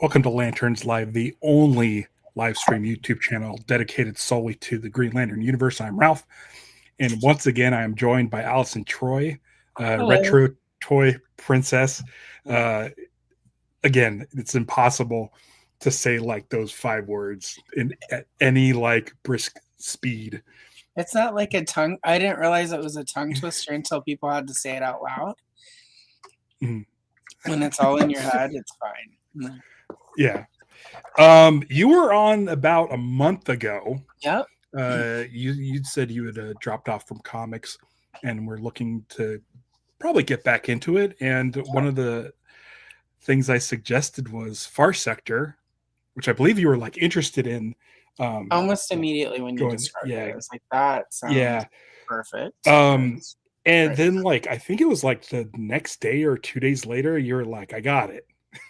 Welcome to Lanterns Live, the only live stream YouTube channel dedicated solely to the Green Lantern universe. I'm Ralph, and once again, I am joined by Allison Troy, Hello. retro toy princess. Uh, Again, it's impossible to say like those 5 words in at any like brisk speed. It's not like a tongue. I didn't realize it was a tongue twister until people had to say it out loud. Mhm. When it's all in your head, it's fine. Yeah. You were on about a month ago. Yep. You said you had dropped off from comics, and we're looking to probably get back into it. And one of the things I suggested was Far Sector, which I believe you were like interested in. Um, Almost immediately when you Going, described it, yeah, I was like, that yeah. sounds perfect. Um, Because, and right. then like I think it was like the next day or 2 days later, you were like, I got it.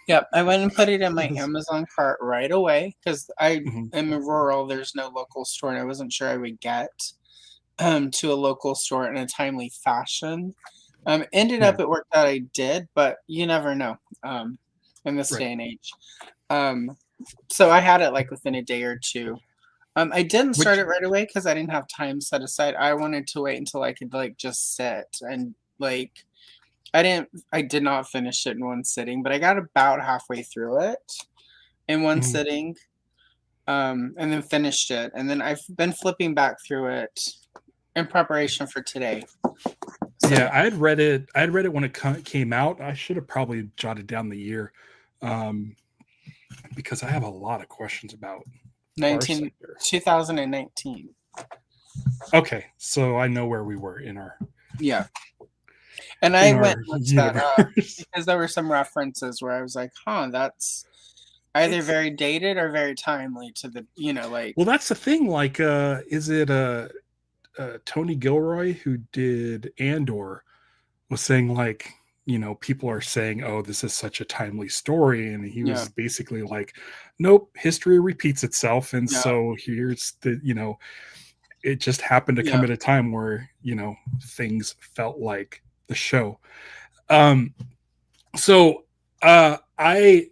Yep. I went and put it in It my was- Amazon cart right away because I mhm, am rural. There's no local store, and I wasn't sure I would get to a local store in a timely fashion. Ended yeah, up it worked out I did, but you never know in this right. day and age. Um, so I had it like within a day or two. I didn't start Which, it right away because I didn't have time set aside. I wanted to wait until I could like just sit and like I did not finish it in one sitting, but I got about halfway through it in one mhm. sitting. And then finished it. And then I've been flipping back through it in preparation for today. So Yeah, yeah. I had read it. I had read it when it came out. I should have probably jotted down the year, um, because I have a lot of questions about Far 19 Sector. 2019. Okay, so I know where we were in our Yeah. And I went and looked that up universe. because there were some references where I was like, huh, that's either It's very dated or very timely to the, like, well, that's the thing. Like, is it Tony Gilroy who did Andor was saying like, people are saying, "Oh, this is such a timely story," and he yeah, was basically like, "Nope, history repeats itself," and yeah, so here's the it just happened to yeah. come at a time where things felt like the show. Um, so I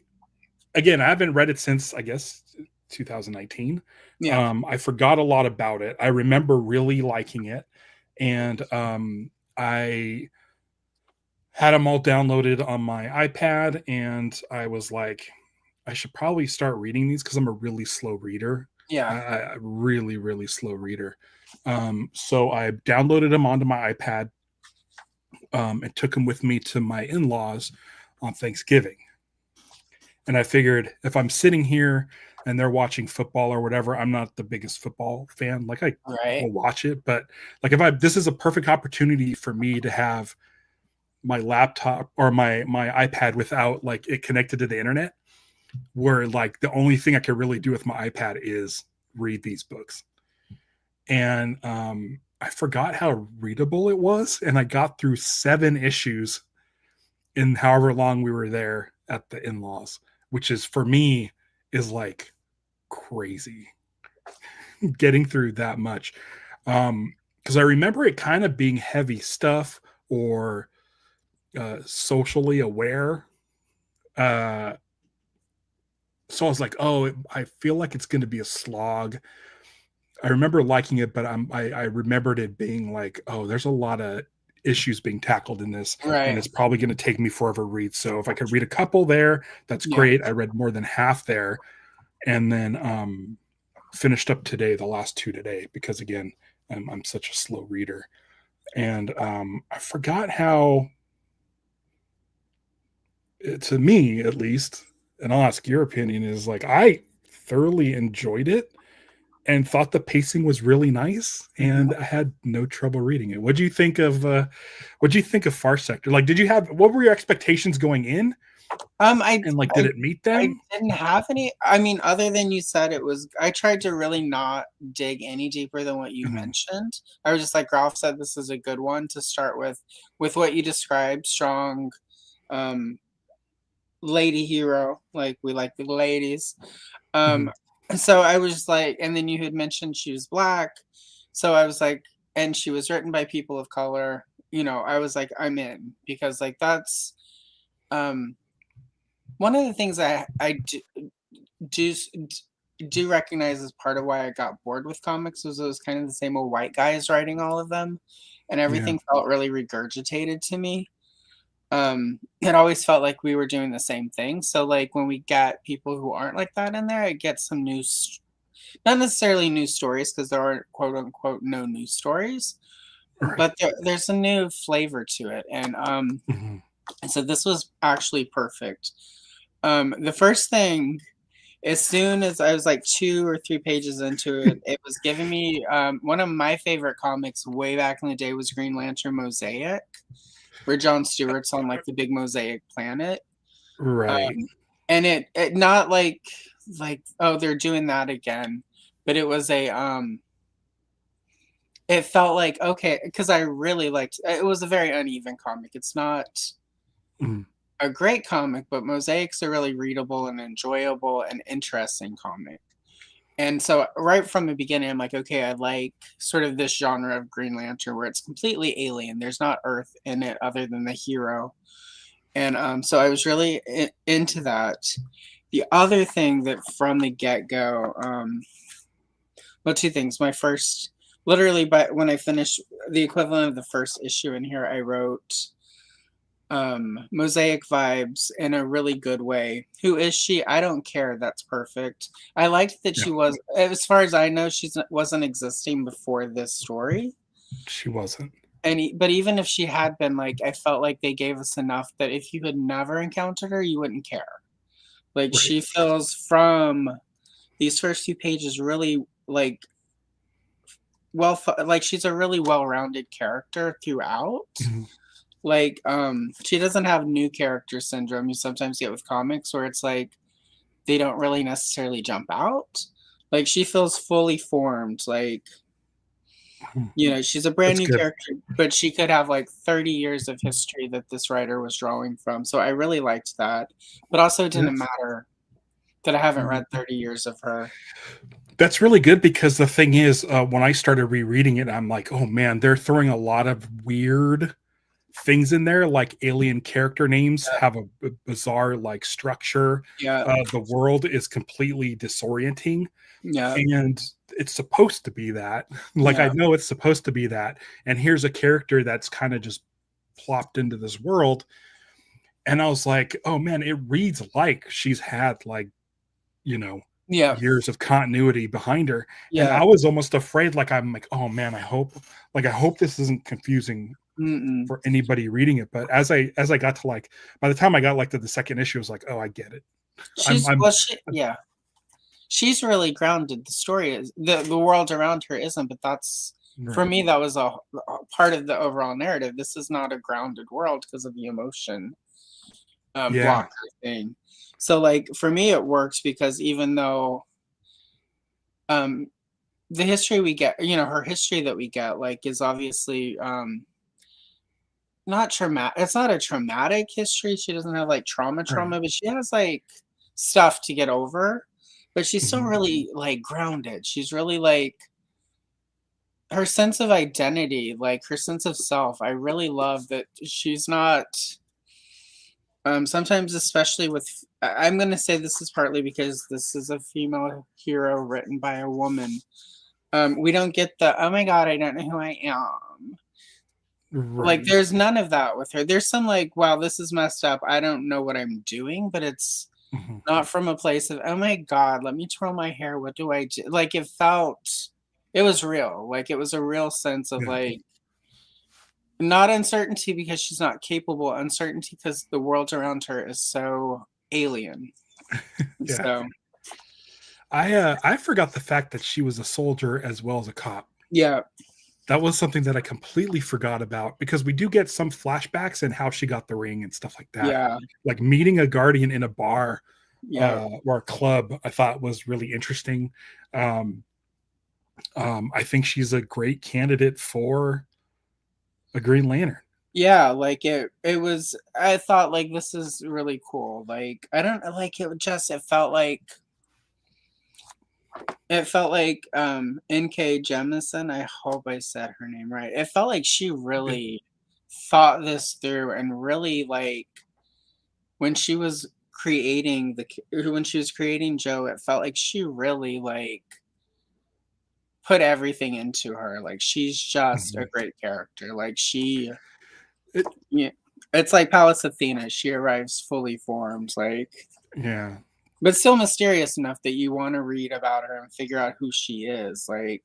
again, I haven't read it since I guess 2019. Yeah. I forgot a lot about it. I remember really liking it, and I had them all downloaded on my iPad, and I was like, I should probably start reading these because I'm a really slow reader. Yeah. I really, really slow reader. So I downloaded them onto my iPad, and took them with me to my in-laws on Thanksgiving. And I figured if I'm sitting here and they're watching football or whatever, I'm not the biggest football fan. Like I Right. will watch it, but like if I this is a perfect opportunity for me to have my laptop or my iPad without like it connected to the internet, where like the only thing I could really do with my iPad is read these books. And I forgot how readable it was, and I got through 7 issues in however long we were there at the in-laws, which is for me is like crazy getting through that much. Because I remember it kind of being heavy stuff or socially aware. Uh, so I was like, oh, I feel like it's going to be a slog. I remember liking it, but I remembered it being like, oh, there's a lot of issues being tackled in this, and Right. it's probably going to take me forever to read. So if I could read a couple there, that's Yeah. great. I read more than half there, and then finished up today, the last 2 today, because again, I'm such a slow reader, and I forgot how, to me at least, and I'll ask your opinion, is like I thoroughly enjoyed it and thought the pacing was really nice, Mhm. and I had no trouble reading it. What do you think of Far Sector? Like, did you have what were your expectations going in, I and like did I it meet I them? didn't have any. I mean, other than you said it was. I tried to really not dig any deeper than what you Mhm. mentioned. I was just like Ralph said, this is a good one to start with what you described, strong, um, lady hero. Like we like the ladies. Um, Mhm. so I was like, and then you had mentioned she was black, so I was like, and she was written by people of color. I was like, I'm in because like that's um one of the things I do do recognize as part of why I got bored with comics was it was kind of the same old white guys writing all of them, and Yeah. everything felt really regurgitated to me. It always felt like we were doing the same thing. So like when we get people who aren't like that in there, I get some new, not necessarily new stories because there are quote unquote no new stories, Right. but there's a new flavor to it, Mhm. and so this was actually perfect. The first thing, as soon as I was like 2 or 3 pages into it, it was giving me one of my favorite comics way back in the day was Green Lantern Mosaic, where John Stewart's on like the big mosaic planet. Right. And it not like oh they're doing that again, but it was a it felt like okay because I really liked it. Was a very uneven comic. It's not Mhm. a great comic, but Mosaic's a really readable and enjoyable and interesting comic. And so right from the beginning, I'm like, okay, I like sort of this genre of Green Lantern where it's completely alien. There's not Earth in it other than the hero. And so I was really into that. The other thing that from the get go, well, two things. My first, literally, but when I finished the equivalent of the first issue in here, I wrote mosaic vibes in a really good way. Who is she? I don't care. That's perfect. I liked that Yeah. she was, as far as I know, wasn't existing before this story. She wasn't. And but even if she had been, like, I felt like they gave us enough that if you had never encountered her, you wouldn't care. Like Right. she feels from these first few pages really like like she's a really well-rounded character throughout. Mhm. Like she doesn't have new character syndrome you sometimes get with comics where it's like they don't really necessarily jump out. Like she feels fully formed. Like, Mhm. you know, she's a brand That's new good. character, but she could have like 30 years of history that this writer was drawing from. So I really liked that. But also it didn't That's matter that I haven't mhm. read 30 years of her. That's really good because the thing is, when I started rereading it, I'm like, oh man, they're throwing a lot of weird things in there, like alien character names have a bizarre like structure. Yeah. The world is completely disorienting, Yeah. and it's supposed to be that. Like I Yeah. know it's supposed to be that, and here's a character that's kind of just plopped into this world, and I was like, oh man, it reads like she's had like you know Yeah. years of continuity behind her, and Yeah. I was almost afraid. Like I'm like, oh man, I hope this isn't confusing Mm-mm. for anybody reading it. But as I got to like, by the time I got like to the second issue, I was like, oh, I get it. I'm She's I'm well, yeah. She's really grounded. The story is the world around her isn't, but that's for right. me that was a part of the overall narrative. This is not a grounded world because of the emotion Yeah. blocker thing. So like for me it works because even though um the history we get, you know, her history that we get like is obviously not traumatic. It's not a traumatic history. She doesn't have like Right. trauma, but she has like stuff to get over. But she's still Mhm. really like grounded. She's really like her sense of identity, like her sense of self. I really love that she's not sometimes especially with I'm going to say this is partly because this is a female hero written by a woman. We don't get the oh my god, I don't know who I am. Like Right. there's none of that with her. There's some like wow, this is messed up. I don't know what I'm doing, but it's Mhm. not from a place of oh my god, let me twirl my hair. What do I do? Like it felt it was real. Like it was a real sense of Good. like not uncertainty because she's not capable, uncertainty because the world around her is so alien. Yeah. So, I forgot the fact that she was a soldier as well as a cop. yeah, That was something that I completely forgot about because we do get some flashbacks and how she got the ring and stuff like that. yeah, Like meeting a guardian in a bar yeah, or a club, I thought was really interesting. Um, I think she's a great candidate for a Green Lantern. yeah. Like it was. I thought like this is really cool. Like I don't like it. Just it felt like N.K. Jemisin. I hope I said her name right. It felt like she Yeah. really thought this through and really like when she was creating when she was creating Joe, it felt like she really like put everything into her. Like she's just a Mhm. great character. Like she, It, yeah, it's like Pallas Athena. She arrives fully formed, like, yeah, but still mysterious enough that you want to read about her and figure out who she is. Like,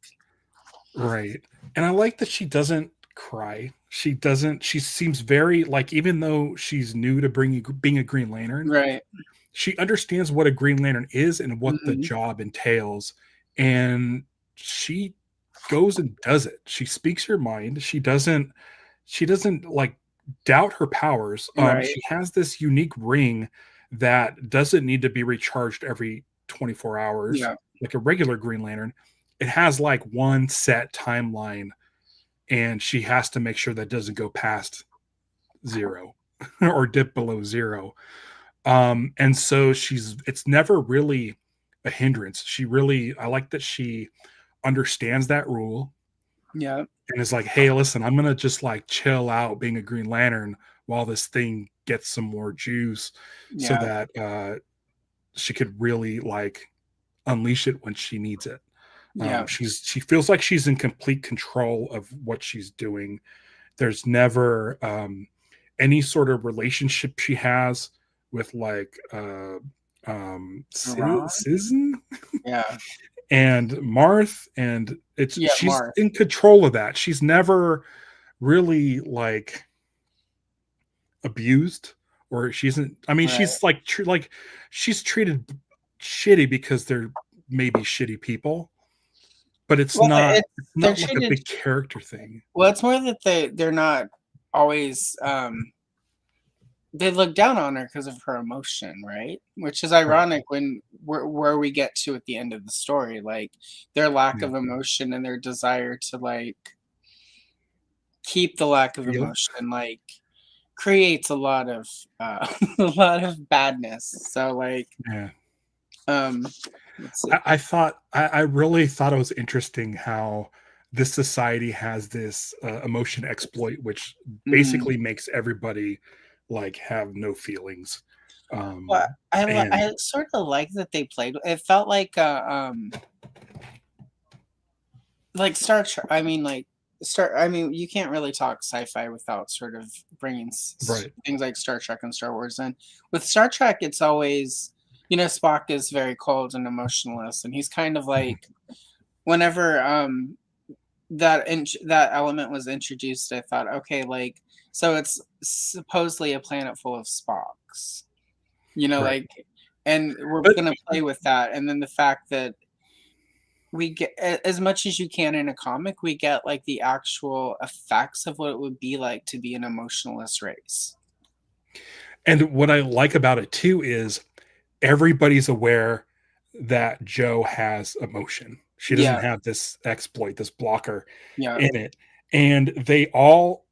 right. And I like that she doesn't cry. She doesn't. She seems very like, even though she's new to being a Green Lantern, right. she understands what a Green Lantern is and what the Hmm. job entails, and she goes and does it. She speaks her mind. She doesn't like doubt her powers. Right. She has this unique ring that doesn't need to be recharged every 24 hours Yeah. like a regular Green Lantern. It has like one set timeline, and she has to make sure that doesn't go past zero or dip below zero. And so it's never really a hindrance. I like that she understands that rule Yeah. and is like, hey, listen, I'm gonna just like chill out being a Green Lantern while this thing gets some more juice so Yeah. that she could really like unleash it when she needs it. Yeah. She feels like she's in complete control of what she's doing. There's never any sort of relationship she has with like Ron. Sizzin Yeah. and Marth, and it's Yeah. she's Marth. in control of that. She's never really like abused, or she isn't. I mean, Right. she's like like she's treated shitty because they're maybe shitty people, but it's Well, not it's they're not like a treated. big character thing. Well, it's more that they're not always. They look down on her because of her emotion, right? Which is Right. ironic when where we get to at the end of the story, like their lack Yeah. of emotion and their desire to like keep the lack of Feel. emotion, like creates a lot of a lot of badness. So like, Yeah. um, let's see. I really thought it was interesting how this society has this emotion exploit, which Mm. basically makes everybody like have no feelings. Well, And I sort of like that they played. It felt like Star Trek. I mean, like Star. I mean, you can't really talk sci-fi without sort of bringing right, things like Star Trek and Star Wars in. With Star Trek, it's always, Spock is very cold and emotionless, and he's kind of mhm, like whenever that element was introduced, I thought, okay, like so it's supposedly a planet full of Spocks, right. like, and we're But gonna play with that, and then the fact that we get as much as you can in a comic, we get like the actual effects of what it would be like to be an emotionless race. and what I like about it too is everybody's aware that Joe has emotion. She doesn't Yeah, have this exploit, this blocker yeah, in it, and they all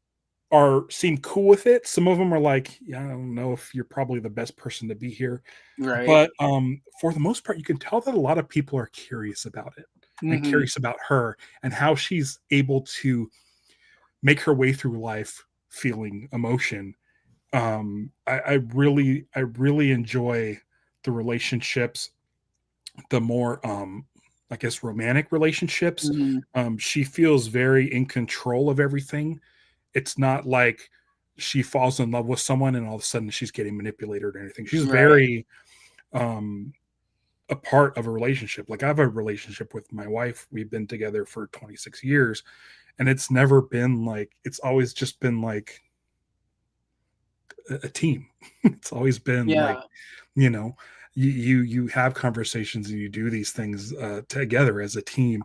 seem cool with it. Some of them are like, yeah, I don't know if you're probably the best person to be here, right. but for the most part, you can tell that a lot of people are curious about it and Hmm. curious about her and how she's able to make her way through life feeling emotion. I really enjoy the relationships, the more I guess romantic relationships. Hmm. She feels very in control of everything. It's not like she falls in love with someone and all of a sudden she's getting manipulated or anything. She's Right. very um a part of a relationship. Like I have a relationship with my wife. We've been together for 26 years, and it's never been like, it's always just been like a team. It's always been like, Yeah. you know, you have conversations and you do these things together as a team.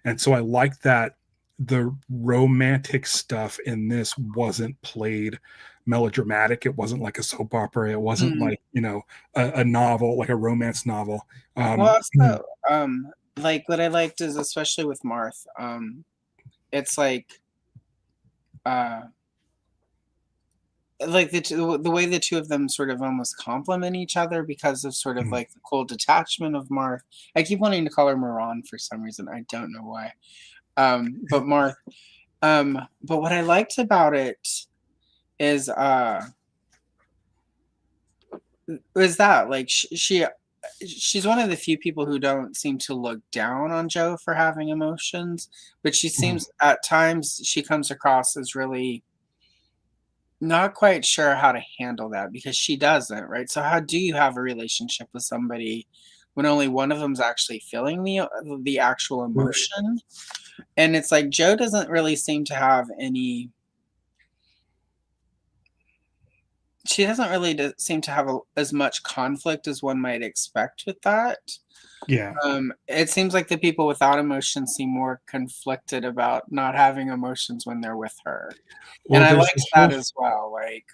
And so I like that the romantic stuff in this wasn't played melodramatic. It wasn't like a soap opera. It wasn't Mhm. like, a novel, like a romance novel. Well, Mhm. also, like what I liked is especially with Marth, it's uh, like the way the two of them sort of almost complement each other because of sort of Mhm. like the cold detachment of Marth. I keep wanting to call her Moran for some reason. I don't know why. But Marth. But what I liked about it is is that like she's one of the few people who don't seem to look down on Joe for having emotions, but she Mhm. seems at times she comes across as really not quite sure how to handle that because she doesn't, right? So how do you have a relationship with somebody when only one of them's actually feeling the actual Right. emotion? And it's like Joe doesn't really seem to have any. She doesn't really seem to have as much conflict as one might expect with that. Yeah. It seems like the people without emotions seem more conflicted about not having emotions when they're with her, and Well, I there's liked the that whole as well. Like,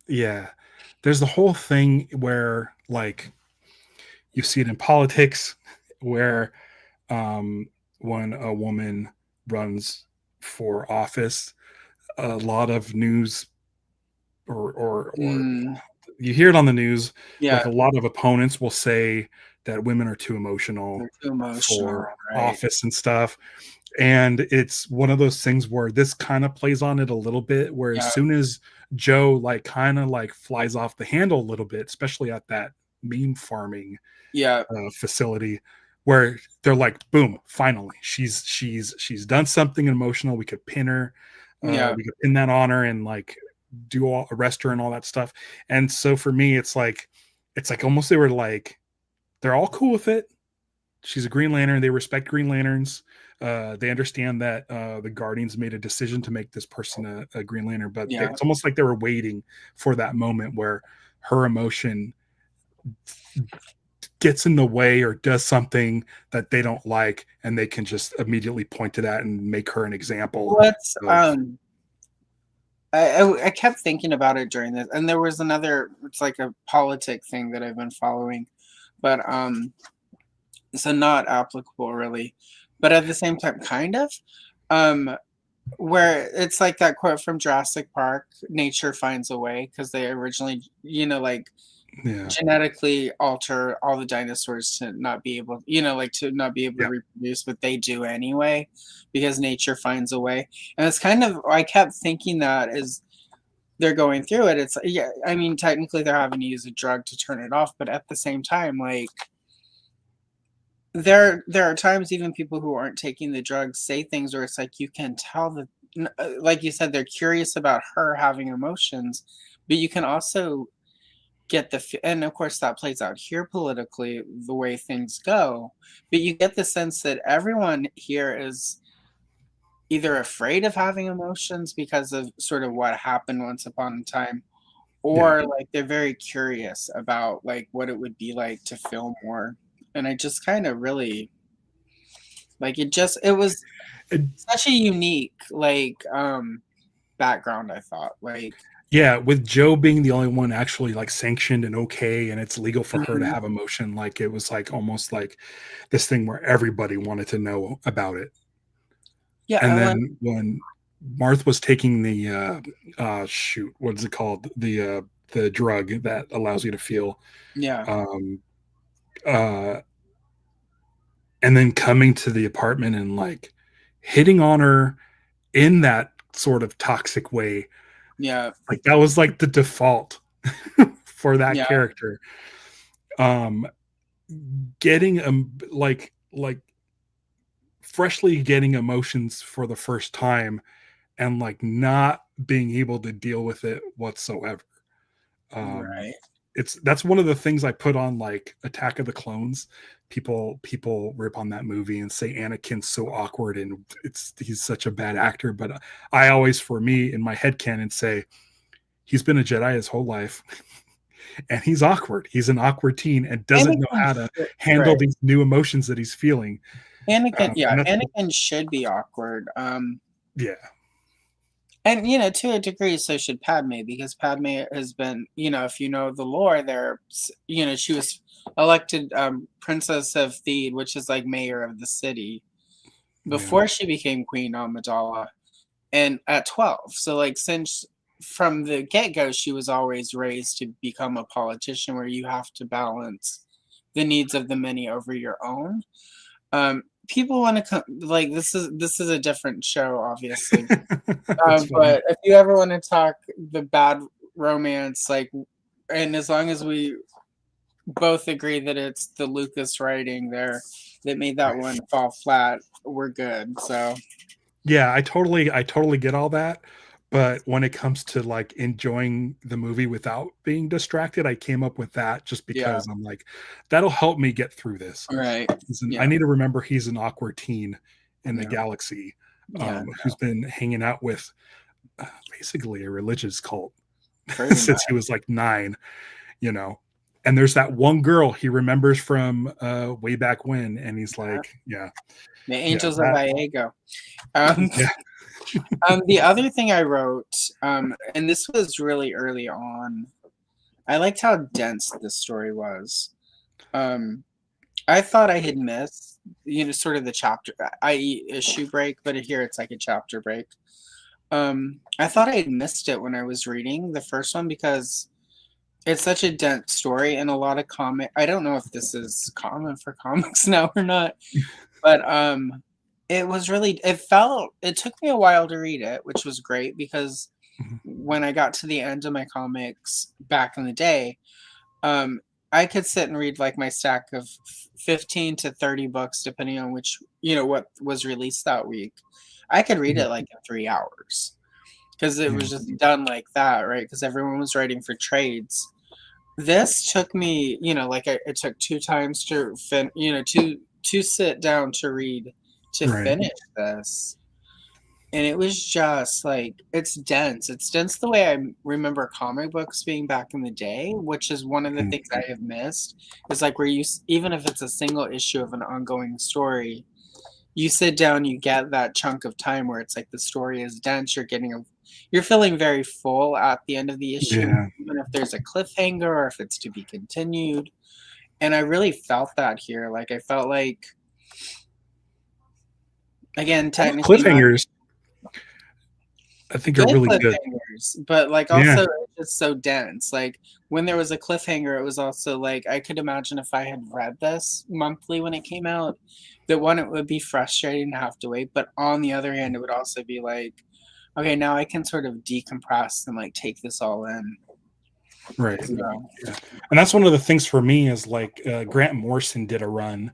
yeah. There's the whole thing where like you see it in politics where um when a woman runs for office, a lot of news or mm, you hear it on the news, like yeah, a lot of opponents will say that women are too emotional they're too emotional, for right? office and stuff. And it's one of those things where this kind of plays on it a little bit, where as Yeah, soon as Joe like kind of like flies off the handle a little bit, especially at that meme farming yeah, facility, where they're like, boom, finally, she's done something emotional. We could pin her, yeah. we could pin that on her, and like arrest her and all that stuff. And so for me, it's like almost they were like they're all cool with it. She's a Green Lantern. They respect Green Lanterns. They understand that the Guardians made a decision to make this person a Green Lantern, but Yeah. it's almost like they were waiting for that moment where her emotion gets in the way or does something that they don't like, and they can just immediately point to that and make her an example What's of. I kept thinking about it during this, and there was another. It's like a politic thing that I've been following, but so not applicable really, but at the same time, kind of. Um, where it's like that quote from Jurassic Park: "Nature finds a way," because they originally, like Yeah, genetically alter all the dinosaurs to not be able, like to not be able to yeah, reproduce, but they do anyway because nature finds a way. And it's kind of, I kept thinking that as they're going through it, it's, yeah, I mean, technically they're having to use a drug to turn it off, but at the same time, like there are times even people who aren't taking the drugs say things where it's like you can tell that like you said, they're curious about her having emotions, but you can also get and of course that plays out here politically the way things go, but you get the sense that everyone here is either afraid of having emotions because of sort of what happened once upon a time, yeah. or like they're very curious about like what it would be like to feel more. And I just kind of really like it was It, such a unique like background, I thought, like. yeah, with Joe being the only one actually like sanctioned and okay, and it's legal for her to Mhm. have emotion, like it was like almost like this thing where everybody wanted to know about it. Yeah, And I went. then when Marth was taking the shoot, what is it called? The drug that allows you to feel. Yeah, Um uh and then coming to the apartment and like hitting on her in that sort of toxic way. yeah, Like that was like the default for that yeah. character. Um getting like freshly getting emotions for the first time and like not being able to deal with it whatsoever. Um, Right. that's one of the things I put on like Attack of the Clones. People rip on that movie and say Anakin's so awkward and he's such a bad actor. But I always, for me, in my head canon, say he's been a Jedi his whole life and he's awkward. He's an awkward teen and doesn't know Anakin how to should, handle right. these new emotions that he's feeling. Anakin, yeah, And that's Anakin should be awkward. yeah, And to a degree, so should Padme, because Padme has been, if you know the lore, she was elected Princess of Theed, which is like mayor of the city, yeah, before she became Queen Amidala, and at 12. So like since from the get-go, she was always raised to become a politician where you have to balance the needs of the many over your own. People want to come, like, this is a different show, obviously. that's fine. But if you ever want to talk the bad romance, like and as long as we both agree that it's the Lucas writing there that made that one fall flat, we're good. So Yeah, I totally get all that. But when it comes to like enjoying the movie without being distracted, I came up with that just yeah, because I'm like, that'll help me get through this. right, I yeah, need to remember he's an awkward teen in the yeah, galaxy, yeah, who's been hanging out with basically a religious cult pretty much. since he was like 9, you know. And there's that one girl he remembers from way back when, and he's Yeah. like, yeah, The yeah, Angels of that, Viego. Um, yeah, the other thing I wrote, and this was really early on, I liked how dense this story was. Um, I thought I had missed, sort of the chapter, i.e., issue break, but here it's like a chapter break. I thought I had missed it when I was reading the first one because it's such a dense story and a lot of comic. I don't know if this is common for comics now or not, but it was really. It felt. It took me a while to read it, which was great because mhm, when I got to the end of my comics back in the day, um, I could sit and read like my stack of 15 to 30 books, depending on which, what was released that week. I could read mhm, it like in 3 hours because it yeah, was just done like that, right? Because everyone was writing for trades. This took me, like it took 2 times to to sit down to read to right, finish this. And it was just like it's dense. It's dense the way I remember comic books being back in the day, which is one of the mhm, things I have missed. Is like where even if it's a single issue of an ongoing story, you sit down, you get that chunk of time where it's like the story is dense. You're feeling very full at the end of the issue, yeah. even if there's a cliffhanger or if it's to be continued. And I really felt that here. Like I felt like, again, All the technically not cliffhangers, I think, are good really good. cliffhangers, but like Yeah, also it's just so dense. Like when there was a cliffhanger, it was also like I could imagine if I had read this monthly when it came out, that one, it would be frustrating to have to wait. But on the other hand, it would also be like, okay, now I can sort of decompress and like take this all in. right. So, Yeah, and that's one of the things for me is like Grant Morrison did a run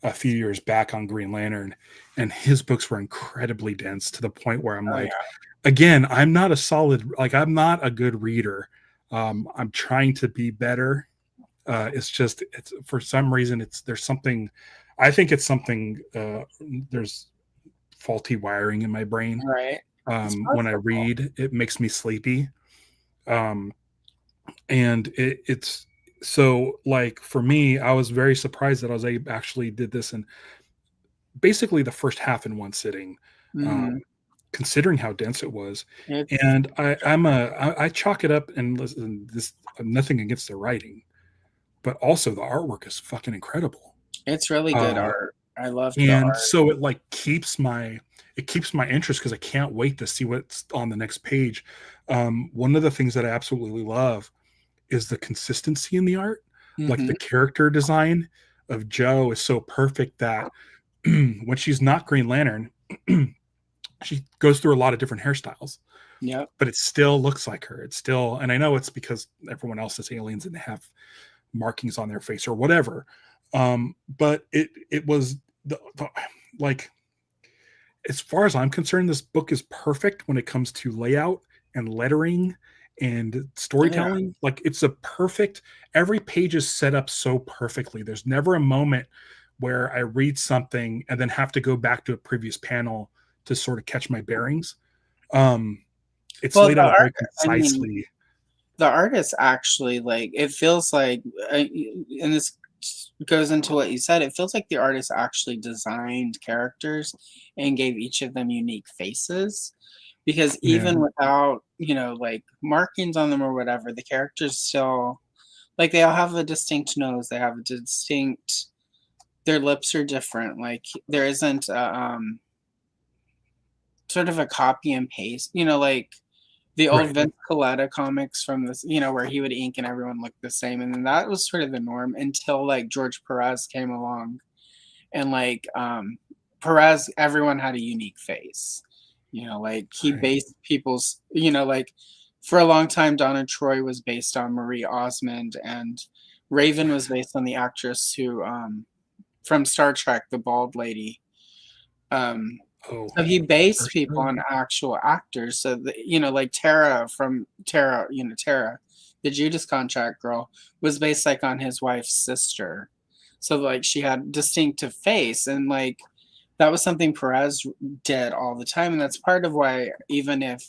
a few years back on Green Lantern, and his books were incredibly dense to the point where I'm oh like, yeah, again, I'm not a solid, like, I'm not a good reader. I'm trying to be better. It's just, it's for some reason, there's something, I think it's something, there's faulty wiring in my brain. right. It's When I possible. read, it makes me sleepy. Um, and it's so like for me, I was very surprised that I was able actually did this in basically the first half in one sitting, Hmm. um, considering how dense it was. It's And I chalk it up, and listen, this, nothing against the writing, but also the artwork is fucking incredible. it's really good Uh, art. I love the and art. so it keeps my interest because I can't wait to see what's on the next page. One of the things that I absolutely love is the consistency in the art. Like Hmm. the character design of Joe is so perfect that when she's not Green Lantern, she goes through a lot of different hairstyles, Yep. but it still looks like her. It's still, and I know it's because everyone else is aliens and they have markings on their face or whatever. But it was the like, as far as I'm concerned, this book is perfect when it comes to layout and lettering and Oh yeah. storytelling. Like it's a perfect, every page is set up so perfectly. There's never a moment where I read something and then have to go back to a previous panel to sort of catch my bearings. Um, it's Well, laid the out art. very I mean, concisely. the artist actually like it feels like and this goes into what you said. It feels like the artist actually designed characters and gave each of them unique faces, because Yeah, even without like markings on them or whatever, the characters still, like, they all have a distinct nose, they have a distinct, their lips are different, like there isn't sort of a copy and paste, like the old right. Vince Coletta comics from this, where he would ink and everyone looked the same. And then that was sort of the norm until like George Perez came along. And like Perez, everyone had a unique face. Like he Right. based people's, like for a long time, Donna Troy was based on Marie Osmond, and Raven was based on the actress who from Star Trek, the bald lady. Oh, So he based people Ursula? on actual actors. So like Tara from Tara, Tara, the Judas Contract girl, was based like on his wife's sister. So like she had distinctive face, and like that was something Perez did all the time, and that's part of why even if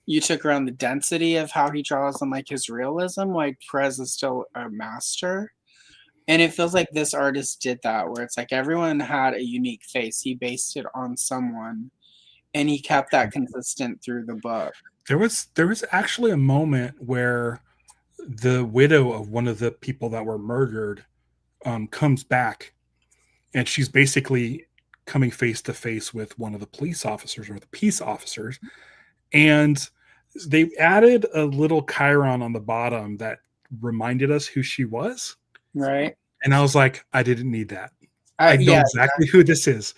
you took around the density of how he draws and like his realism, like Perez is still a master. And it feels like this artist did that, where it's like everyone had a unique face. He based it on someone, and he kept that consistent through the book. There was actually a moment where the widow of one of the people that were murdered comes back, and she's basically coming face to face with one of the police officers or the peace officers, and they added a little chyron on the bottom that reminded us who she was. Right. And I was like, I didn't need that. I know Yeah, exactly who this is.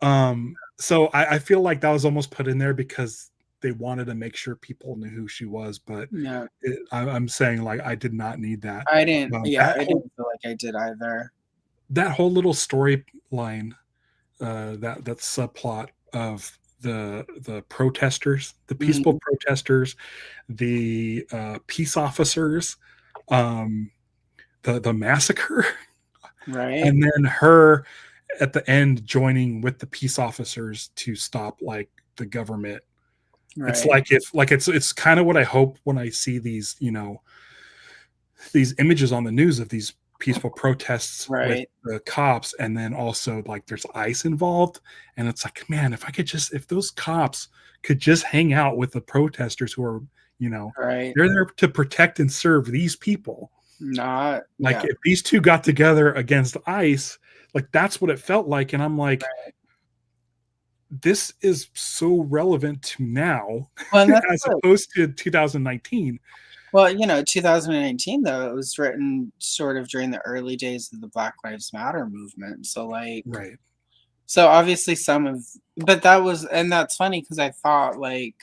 So I feel like that was almost put in there because they wanted to make sure people knew who she was. But yeah. I'm saying, like, I did not need that. I didn't. Yeah, That I whole, didn't feel like I did either. that whole little storyline, that subplot of the protesters, the peaceful protesters, the peace officers, the massacre, Right. and then her at the end joining with the peace officers to stop like the government. Right. It's like it's kind of what I hope when I see these these images on the news of these peaceful protests with the cops, and then also like there's ICE involved, and it's like, man, if those cops could just hang out with the protesters who are they're there to protect and serve these people. If these two got together against ICE, like that's what it felt like. And I'm like, this is so relevant to now as opposed to 2019. Well, 2019 though, it was written sort of during the early days of the Black Lives Matter movement. So right. So obviously but that's funny because I thought like,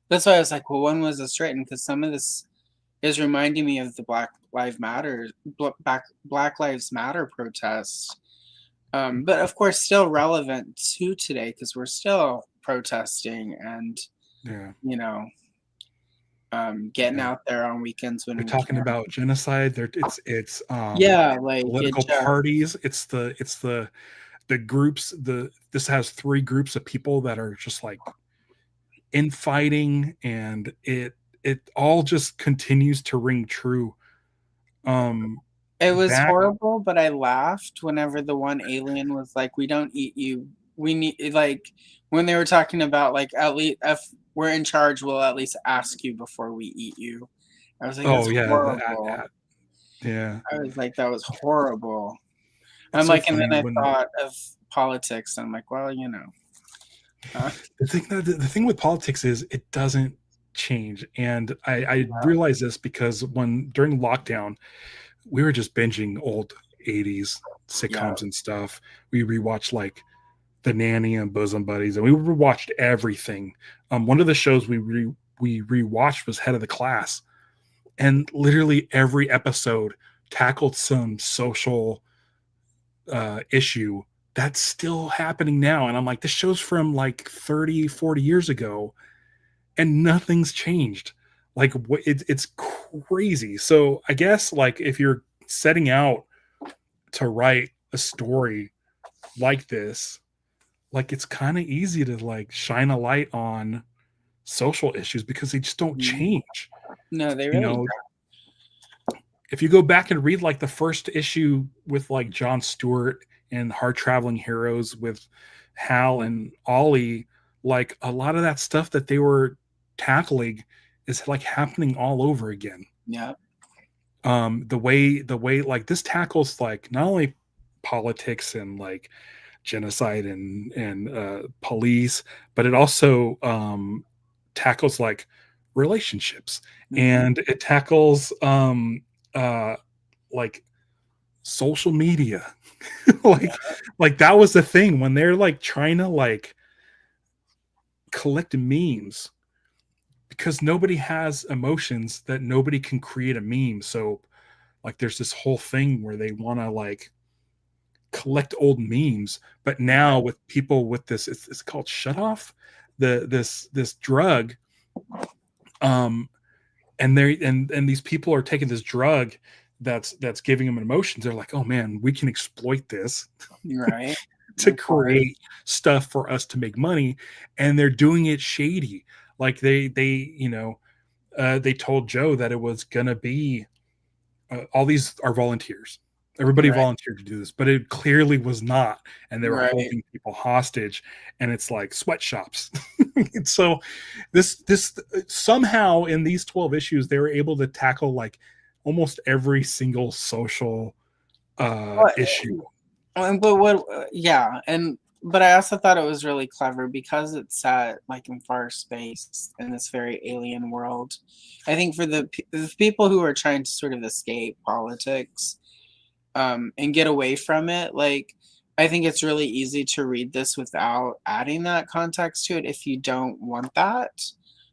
that's why I was like, well, when was this written? Because some of this is reminding me of the Black Lives Matter protests. But of course, still relevant to today because we're still protesting and, getting out there on weekends when they're talking about genocide. It's political parties. It's the groups. This has 3 groups of people that are just like infighting, and it all just continues to ring true. It was horrible, but I laughed whenever the one alien was like, "We don't eat you. We need," like when they were talking about like, at least if we're in charge, we'll at least ask you before we eat you. I was like, "That's horrible." Yeah. I was like, "That was horrible." I'm so like, and then I thought of politics. And I'm like, well, the thing with politics is it doesn't change, and I realize this because during lockdown, we were just binging old 80s sitcoms and stuff. We rewatched like The Nanny and Bosom Buddies, and we rewatched everything. One of the shows we rewatched was Head of the Class, and literally every episode tackled some social issue that's still happening now. And I'm like, this show's from like 30, 40 years ago, and nothing's changed. Like, it's crazy. So I guess like if you're setting out to write a story like this, like it's kind of easy to like shine a light on social issues because they just don't change. No, they really don't. If you go back and read like the first issue with like Jon Stewart and Hard Traveling Heroes with Hal and Ollie, like a lot of that stuff that they were tackling is like happening all over again. Yeah. The way like this tackles like not only politics and like genocide and police, but it also tackles like relationships, and it tackles like social media. like that was the thing when they're like trying to like collect memes because nobody has emotions, that nobody can create a meme. So like there's this whole thing where they want to like collect old memes, but now with people with this, it's called shut off, this drug, and they and these people are taking this drug that's giving them emotions. They're like, oh man, we can exploit this Right. to create stuff for us to make money, and they're doing it shady. Like they they told Joe that it was gonna be all these are volunteers. Everybody Right. volunteered to do this, but it clearly was not, and they were Right. holding people hostage. And it's like sweatshops. So this somehow in these 12 issues they were able to tackle like almost every single social Well, issue. but what? Yeah, and but I also thought it was really clever because it's set like in far space in this very alien world. I think for the people who are trying to sort of escape politics, and get away from it, like I think it's really easy to read this without adding that context to it if you don't want that.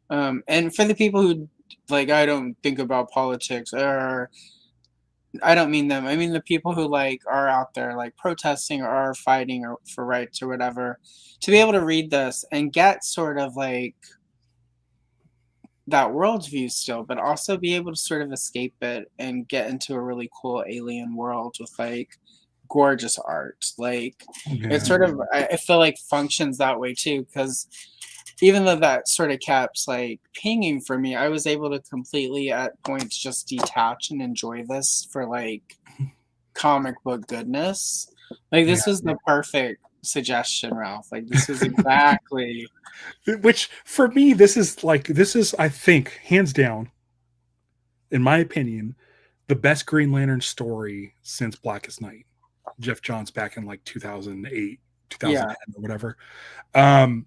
And for the people who like, I don't think about politics, or I don't mean them. I mean the people who like are out there like protesting or are fighting or for rights or whatever, to be able to read this and get sort of like that worldview still, but also be able to sort of escape it and get into a really cool alien world with like gorgeous art. Like it Yeah. sort of I feel like functions that way too, because even though that sort of kept like pinging for me, I was able to completely at points just detach and enjoy this for like comic book goodness. Like Yeah. this was the perfect suggestion, Ralph. Like this was exactly Which for me, this is I think hands down, in my opinion, the best Green Lantern story since Blackest Night. Jeff Johns back in like 2008, yeah. 2010 or whatever. And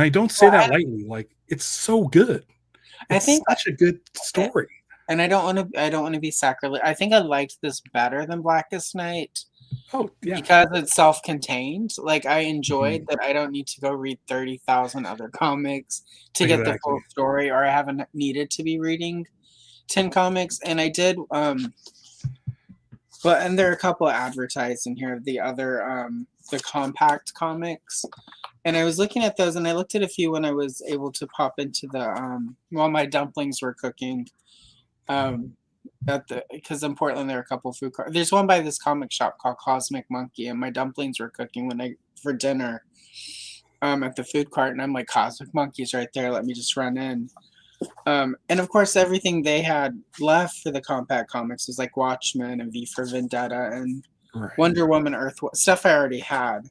I don't say Well, that lightly. Like it's so good. I It's think such a good story. and I don't want to be sacrilege. I think I liked this better than Blackest Night Oh yeah. because it's self-contained. Like I Mhm. enjoyed that I don't need to go read 30,000 other comics to get the Exactly. full story, or I haven't needed to be reading 10 comics. And I did but and there are a couple advertised in here of the other the compact comics. And I was looking at those and I looked at a few when I was able to pop into the while my dumplings were cooking. At the because in Portland there are a couple food carts. There's one by this comic shop called Cosmic Monkey, and my dumplings were cooking when I for dinner at the food cart, and I'm like, Cosmic Monkey's right there. Let me just run in. And of course, everything they had left for the compact comics was like Watchmen and V for Vendetta and Right. Wonder Woman, Earth stuff I already had.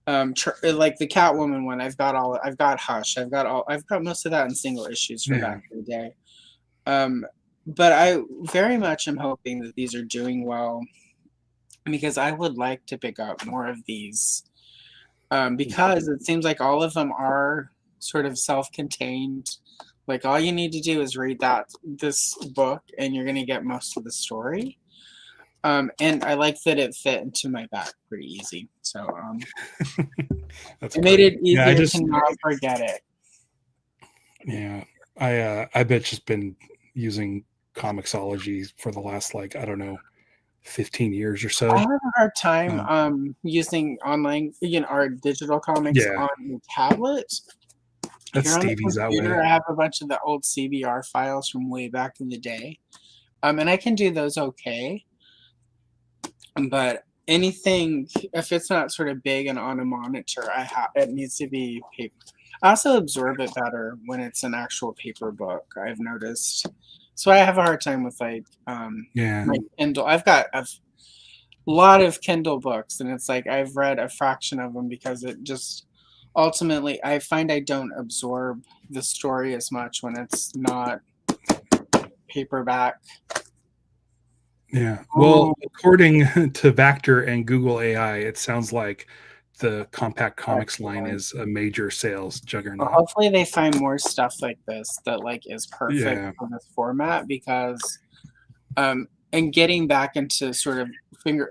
Like the Catwoman one, I've got Hush, I've got most of that in single issues from Yeah. back in the day. But I very much am hoping that these are doing well because I would like to pick up more of these. Because it seems like all of them are sort of self-contained. Like all you need to do is read this book and you're gonna get most of the story. And I like that it fit into my back pretty easy. So That's it made great. it Yeah, easier to not forget it. yeah. I bet just been using Comixology for the last like, I don't know, 15 years or I so. have a hard time Um, using online, our digital comics yeah, on the tablet. that's Here on the Stevie's that way. computer, I have a bunch of the old CBR files from way back in the day. And I can do those okay. But anything, if it's not sort of big and on a monitor, it needs to be paper. I also absorb it better when it's an actual paper book, I've noticed. So I have a hard time with like Yeah. my Kindle. I've got a lot of Kindle books, and it's like I've read a fraction of them because it just ultimately I find I don't absorb the story as much when it's not paperback. Yeah. Well, according to Vector and Google AI, it sounds like the compact comics line Excellent. is a major sales Well, juggernaut. hopefully they find more stuff like this that like is perfect Yeah. for this format because and getting back into sort of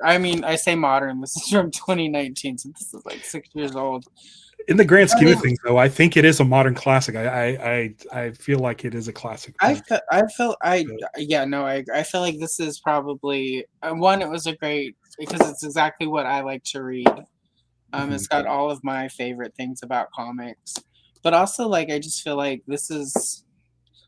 I mean, I say modern, this is from 2019, so this is like 6 years old. In the grand But scheme of things, though, I think it is a modern classic. I feel like it is a classic I pick. feel, yeah, no, I feel like this is probably one. It was a great because it's exactly what I like to read. It's got all of my favorite things about comics, but also like I just feel like this is,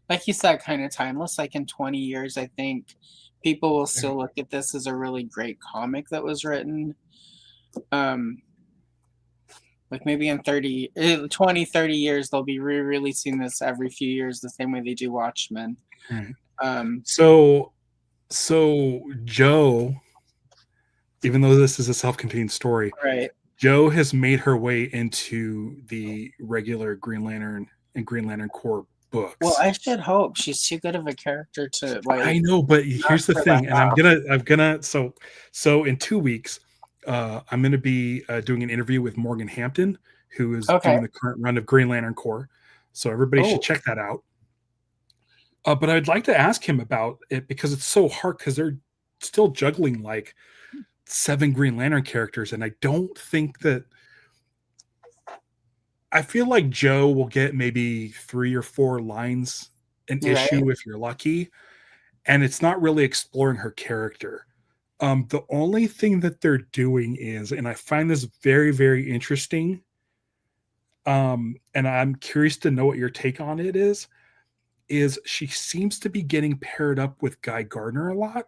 like you said, kind of timeless. Like in 20 years, I think people will still look at this as a really great comic that was written. Um, like maybe in 20, 30 years, they'll be re-releasing this every few years, the same way they do Watchmen. Right. Um, So Joe, even though this is a self-contained story, right. Joe has made her way into the regular Green Lantern and Green Lantern Corps books. Well, I should hope she's too good of a character to like. I know, but here's the thing, and I'm gonna so in 2 weeks, I'm gonna be doing an interview with Morgan Hampton, who is doing the current run of Green Lantern Corps. So everybody should check that out. But I'd like to ask him about it because it's so hard because they're still juggling like 7 Green Lantern characters, and I don't think that. I feel like Joe will get maybe 3 or 4 lines an issue if you're lucky, and it's not really exploring her character. The only thing that they're doing is, and I find this very, very interesting, and I'm curious to know what your take on it is she seems to be getting paired up with Guy Gardner a lot,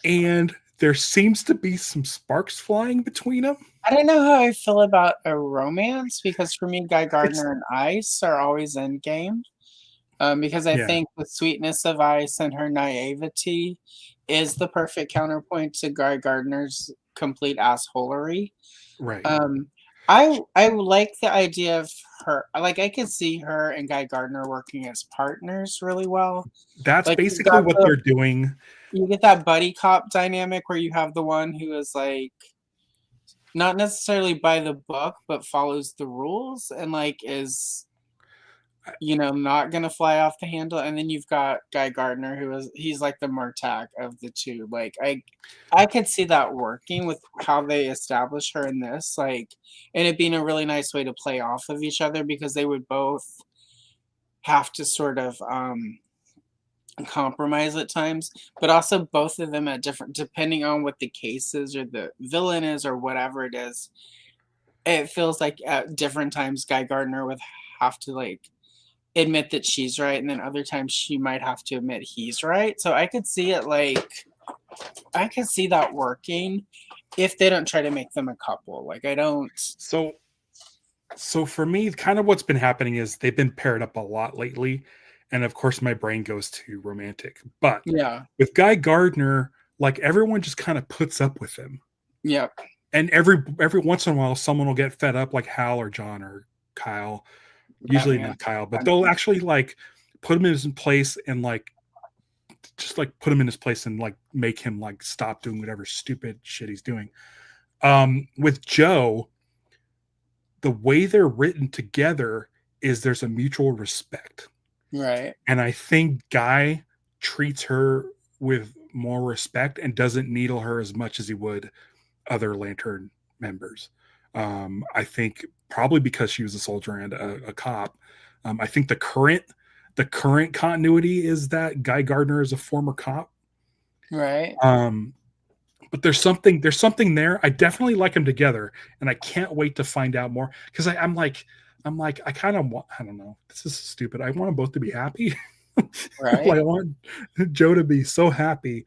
and there seems to be some sparks flying between them. I don't know how I feel about a romance because for me, Guy Gardner and Ice are always in game. Because I think the sweetness of Ice and her naivety is the perfect counterpoint to Guy Gardner's complete assholery. Right. I like the idea of her. Like I could see her and Guy Gardner working as partners really well. That's like, basically what they're doing. You get that buddy cop dynamic where you have the one who is like not necessarily by the book, but follows the rules and like is not gonna fly off the handle. And then you've got Guy Gardner he's like the Murtak of the two. Like I could see that working with how they establish her in this, like, and it being a really nice way to play off of each other because they would both have to sort of compromise at times, but also both of them at different, depending on what the case is or the villain is or whatever it is. It feels like at different times Guy Gardner would have to like admit that she's right, and then other times she might have to admit he's right. So I could see it I could see that working if they don't try to make them a couple. Like I don't. So for me, kind of what's been happening is they've been paired up a lot lately. And of course, my brain goes to romantic. But with Guy Gardner, like everyone just kind of puts up with him. Yep. And every once in a while, someone will get fed up, like Hal or John or Kyle. Usually not Kyle, but they'll actually like put him in his place and like just like put him in his place and like make him like stop doing whatever stupid shit he's doing. With Joe, the way they're written together is there's a mutual respect. Right. And I think Guy treats her with more respect and doesn't needle her as much as he would other Lantern members. I think probably because she was a soldier and a cop. I think the current continuity is that Guy Gardner is a former cop. Right. But there's something there. I definitely like them together, and I can't wait to find out more because I'm like, I kind of want, I don't know. This is stupid. I want them both to be happy. Right. Like, I want Joe to be so happy.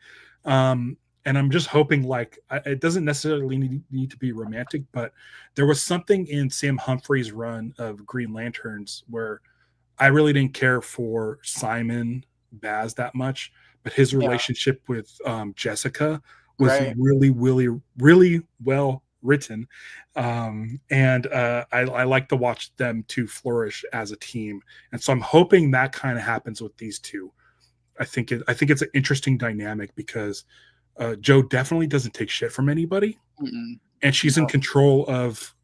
And I'm just hoping like it doesn't necessarily need to be romantic, but there was something in Sam Humphrey's run of Green Lanterns where I really didn't care for Simon Baz that much, but his relationship with Jessica was really, really, really well written. And I like to watch them two flourish as a team. And so I'm hoping that kind of happens with these two. I think it's an interesting dynamic because Joe definitely doesn't take shit from anybody. And she's in control of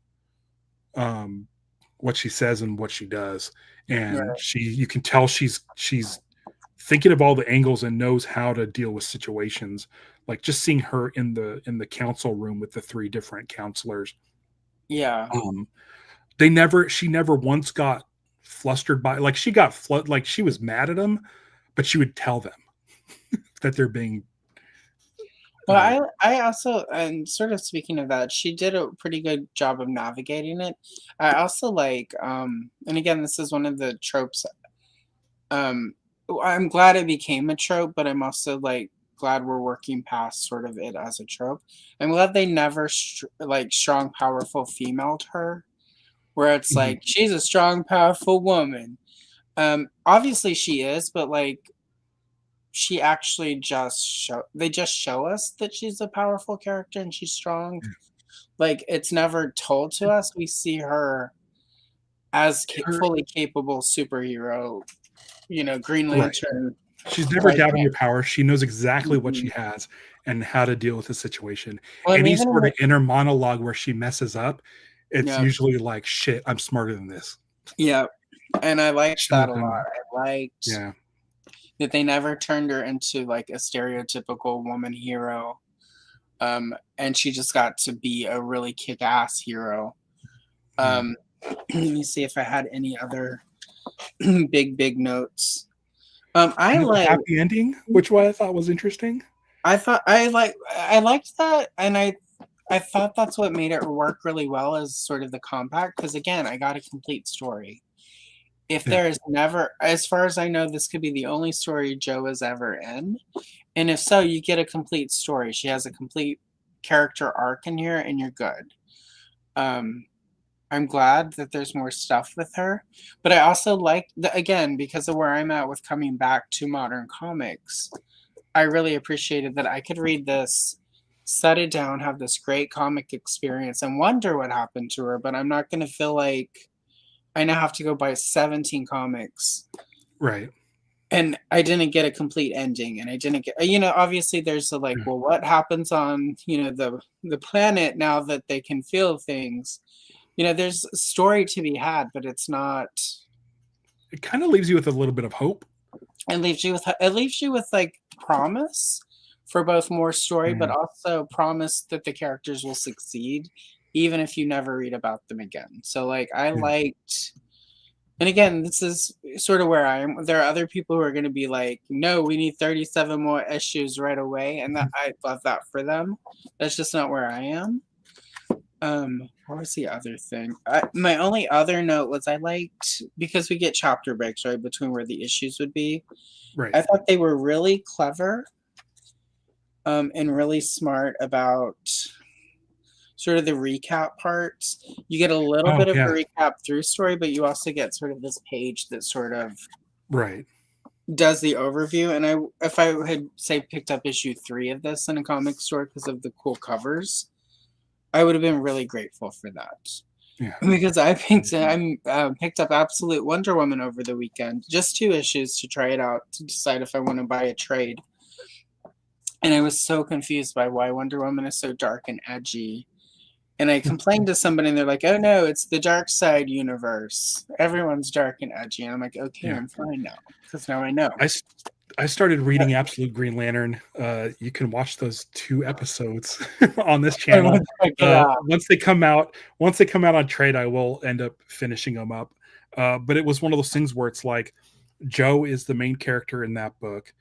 what she says and what she does. And you can tell she's thinking of all the angles and knows how to deal with situations. Like just seeing her in the council room with the three different counselors. Yeah. She never once got flustered by, like she got like she was mad at them, but she would tell them that they're being Well, I also, and sort of speaking of that, she did a pretty good job of navigating it. I also like, and again, this is one of the tropes. Um, I'm glad it became a trope, but I'm also like glad we're working past sort of it as a trope. I'm glad they never like strong, powerful femaled her, where it's Mhm. like she's a strong, powerful woman. Obviously she is, but like she actually they just show us that she's a powerful character and she's strong. Like it's never told to us. We see her as Her, fully capable superhero, Green right. Lantern. She's never Like, doubting her power. She knows exactly what mhm. she has and how to deal with the situation. Well, and Any even in sort the, of inner monologue where she messes up, it's yeah, usually like, shit, I'm smarter than this. yeah, and I liked Shouldn't that have a done lot. that. I liked Yeah. that they never turned her into like a stereotypical woman hero. And she just got to be a really kick-ass hero. Mm. Um, let me see if I had any other big notes. I And it's a like. happy ending, which I thought was interesting. I liked that, and I thought that's what made it work really well as sort of the compact. Because again, I got a complete story. If Yeah. there is never, as far as I know, this could be the only story Joe is ever in, and if so, you get a complete story. She has a complete character arc in here, and you're good. Um, I'm glad that there's more stuff with her, but I also like again because of where I'm at with coming back to modern comics. I really appreciated that I could read this, set it down, have this great comic experience, and wonder what happened to her. But I'm not going to feel like I now have to go buy 17 comics Right. and I didn't get a complete ending. And I didn't get, obviously there's a like, Yeah. well, what happens on, the planet now that they can feel things? There's a story to be had, but it's not. It kind of leaves you with a little bit of hope. It leaves you with like promise for both more story, but Mm. also promise that the characters will succeed, even if you never read about them again. So like I Yeah. liked, and again, this is sort of where I am. There are other people who are going to be like, no, we need 37 more issues right away, and that I love that for them. That's just not where I am. What was the other thing? My only other note was I liked because we get chapter breaks right between where the issues would be. Right. I thought they were really clever, and really smart about sort of the recap parts. You get a little Oh bit of a yeah. recap through story, but you also get sort of this page that sort of Right. does the overview. And if I had say picked up issue 3 of this in a comic store because of the cool covers, I would have been really grateful for that. Yeah. Because picked up Absolute Wonder Woman over the weekend, just 2 issues to try it out to decide if I want to buy a trade. And I was so confused by why Wonder Woman is so dark and edgy. And I complained to somebody, and they're like, "Oh no, it's the dark side universe. Everyone's dark and edgy." And I'm like, "Okay, Yeah. I'm fine now because now I know." I started reading Absolute Green Lantern. You can watch those 2 episodes on this I channel. want to check it out. Once they come out on trade, I will end up finishing them up. But it was one of those things where it's like Joe is the main character in that book,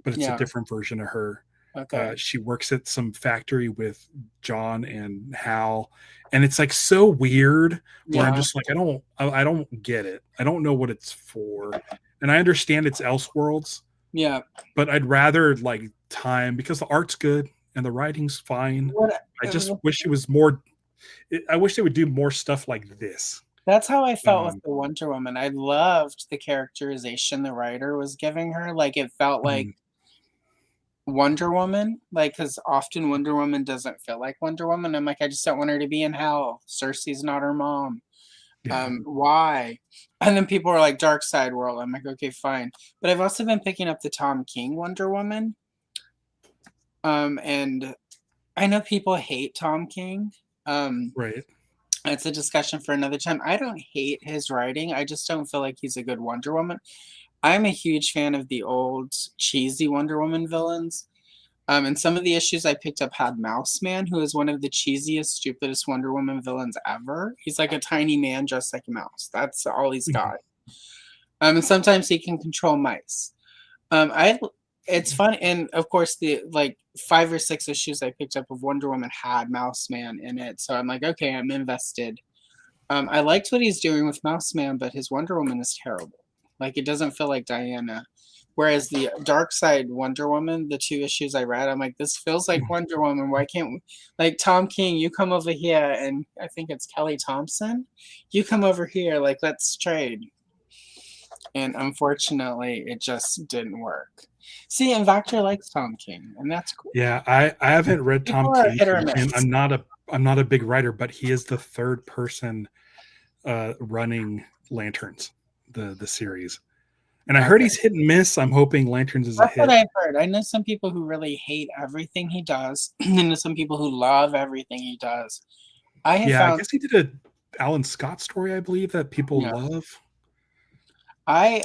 but it's a Yeah. different version of her. Okay. She works at some factory with John and Hal, and it's like so weird where I'm Yeah. just like, I don't get it. I don't know what it's for. And I understand it's Elseworlds, Yeah. but I'd rather like time because the art's good and the writing's fine. What? I just wish it was more. I wish they would do more stuff like this. That's how I felt with the Wonder Woman. I loved the characterization the writer was giving her. Like it felt like Mm, Wonder Woman, like because often Wonder Woman doesn't feel like Wonder Woman. I'm like, I just don't want her to be in hell. Cersei's not her mom. yeah. Why? And then people are like Dark Side World. I'm like, okay, fine. But I've also been picking up the Tom King Wonder Woman. And I know people hate Tom King. Right. It's a discussion for another time. I don't hate his writing. I just don't feel like he's a good Wonder Woman. I'm a huge fan of the old cheesy Wonder Woman villains. And some of the issues I picked up had Mouse Man, who is one of the cheesiest, stupidest Wonder Woman villains ever. He's like a tiny man dressed like a mouse. That's all he's got. And sometimes he can control mice. I it's fun, and of course the like 5 or 6 issues I picked up of Wonder Woman had Mouse Man in it, so I'm like, okay, I'm invested. I liked what he's doing with Mouse Man, but his Wonder Woman is terrible. Like it doesn't feel like Diana. Whereas the Dark Side Wonder Woman, the 2 issues I read, I'm like, this feels like Wonder Woman. Why can't we, like Tom King, you come over here, and I think it's Kelly Thompson, you come over here, like let's trade. And unfortunately, it just didn't work. See, and Vector likes Tom King, and that's cool. Yeah, I haven't read Tom People are King, hit or and miss. I'm not a big writer, but he is the third person running Lanterns, the series. And I heard he's hit and miss. I'm hoping Lanterns is a That's hit. what I've heard. I know some people who really hate everything he does, and then some people who love everything he does. I have Yeah, I found guess he did a Alan Scott story, I believe, that people Yeah. love. I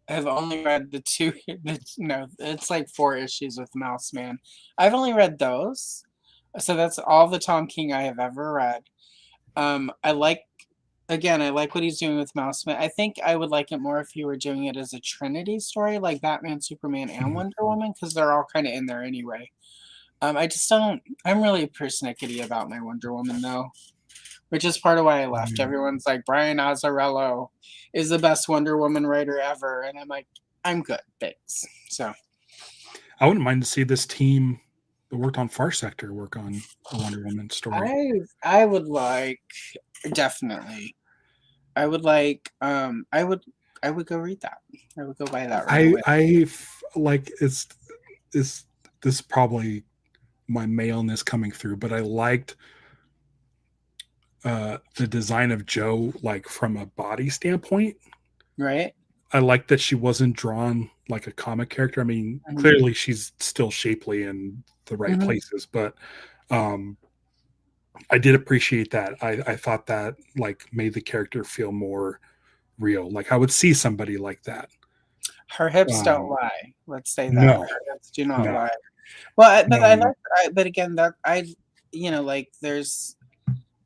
have only read the two. No, it's like 4 issues with Mouse Man. I've only read those, so that's all the Tom King I have ever read. I like, again, I like what he's doing with Mouse Man. I think I would like it more if he were doing it as a Trinity story, like Batman, Superman, and Wonder Woman, because they're all kind of in there anyway. I just don't. I'm really persnickety about my Wonder Woman though, which is part of why I left. Everyone's like, Brian Azzarello is the best Wonder Woman writer ever, and I'm like, I'm good, thanks. So I wouldn't mind to see this team that worked on Far Sector work on a Wonder Woman story. I would like, definitely. I would like. I would go read that. I would go buy that right away. Like it's this probably my maleness coming through, but I liked the design of Joe, like from a body standpoint. Right. I like that she wasn't drawn like a comic character. I mean, clearly she's still shapely in the right places, but I did appreciate that. I thought that like made the character feel more real. Like I would see somebody like that. Her hips don't lie. Let's say that. No, Her hips do not no, lie. Well, but I no. like. But again, that like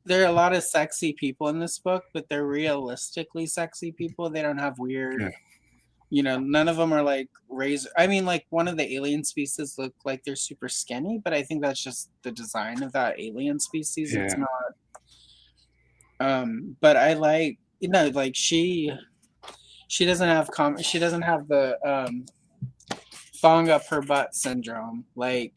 there are a lot of sexy people in this book, but they're realistically sexy people. They don't have weird. Yeah. None of them are like razor. I mean, like one of the alien species look like they're super skinny, but I think that's just the design of that alien species. Yeah. It's not. But I like like she doesn't have she doesn't have the thong up her butt syndrome. Like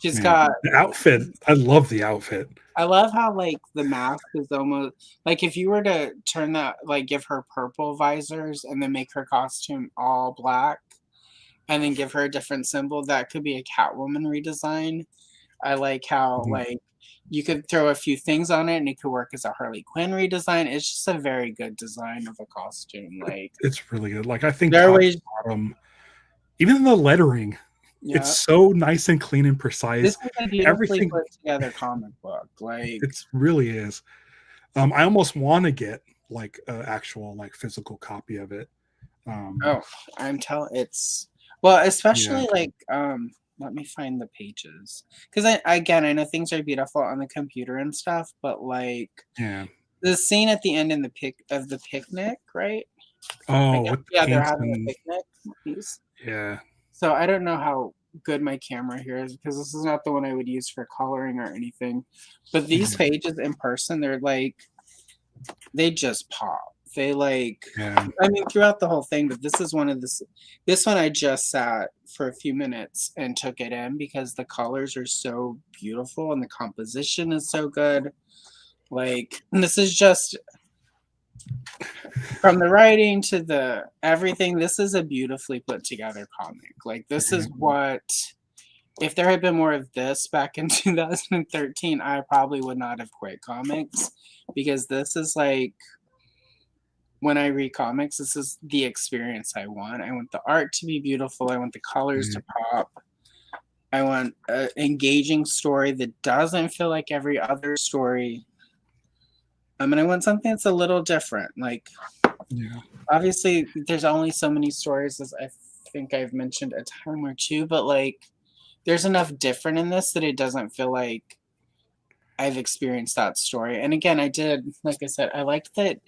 she's got the outfit. I love the outfit. I love how like the mask is almost like if you were to turn that, like give her purple visors and then make her costume all black and then give her a different symbol, that could be a Catwoman redesign. I like how like you could throw a few things on it and it could work as a Harley Quinn redesign. It's just a very good design of a costume. Like it's really good. Like I think bottom, even the lettering, it's so nice and clean and precise. This is a beautifully put together comic book. Like it really is. I almost want to get like an actual like physical copy of it. I'm telling it's especially like let me find the pages because I know things are beautiful on the computer and stuff, but like the scene at the end in the picnic, right? They're having a picnic piece. Yeah. So I don't know how good my camera here is because this is not the one I would use for coloring or anything. But these pages in person, they're like, they just pop. They like, I mean, throughout the whole thing, but this is this one I just sat for a few minutes and took it in because the colors are so beautiful and the composition is so good. Like, this is just from the writing to the everything, this is a beautifully put together comic. Like this is what, if there had been more of this back in 2013, I probably would not have quit comics because this is like, when I read comics, this is the experience I want. I want the art to be beautiful. I want the colors to pop. I want an engaging story that doesn't feel like every other story. And I want something that's a little different. Like Yeah. obviously there's only so many stories, as I think I've mentioned a time or two, but like there's enough different in this that it doesn't feel like I've experienced that story. And again, I did, like I said, I liked that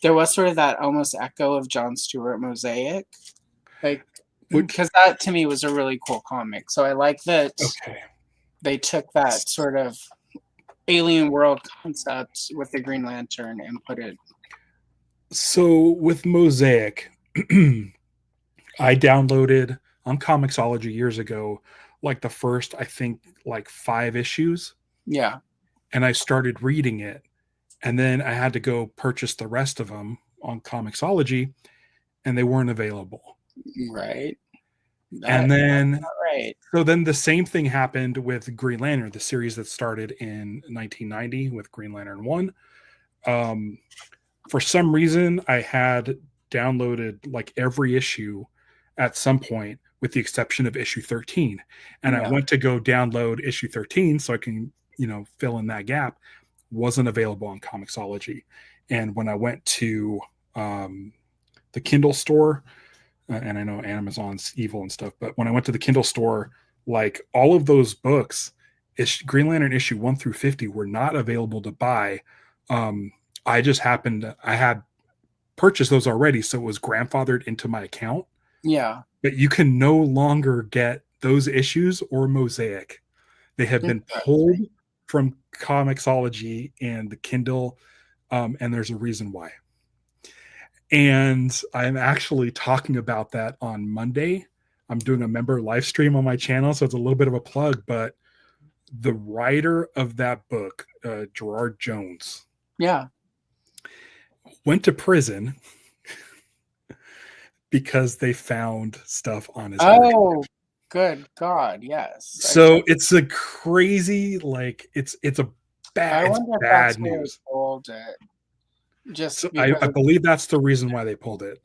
there was sort of that almost echo of John Stewart Mosaic, like Which because that to me was a really cool comic. So I like that okay. they took that sort of alien world concept with the Green Lantern and put it. So with Mosaic, I downloaded on Comixology years ago, like the first, I think, like 5 issues, Yeah, and I started reading it. And then I had to go purchase the rest of them on Comixology, and they weren't available. right. And That then, right. so then the same thing happened with Green Lantern, the series that started in 1990 with Green Lantern 1. Um, for some reason, I had downloaded like every issue at some point, with the exception of issue 13. And I Yeah. went to go download issue 13 so I can, fill in that gap. Wasn't available on Comixology. And when I went to the Kindle store, and I know Amazon's evil and stuff, but when I went to the Kindle store, like all of those books, Green Lantern issue 1 through 50 were not available to buy. I just happened, I had purchased those already, so it was grandfathered into my account. Yeah. But you can no longer get those issues or Mosaic. They have been pulled from Comixology and the Kindle, and there's a reason why. And I'm actually talking about that on Monday. I'm doing a member live stream on my channel, so it's a little bit of a plug. But the writer of that book, Gerard Jones, Yeah. went to prison because they found stuff on his hard drive. Oh, good God, yes. So it's a crazy, like it's a bad, I it's wonder if that's bad why they news. pulled it. Just So because I of, believe that's the reason why they pulled it.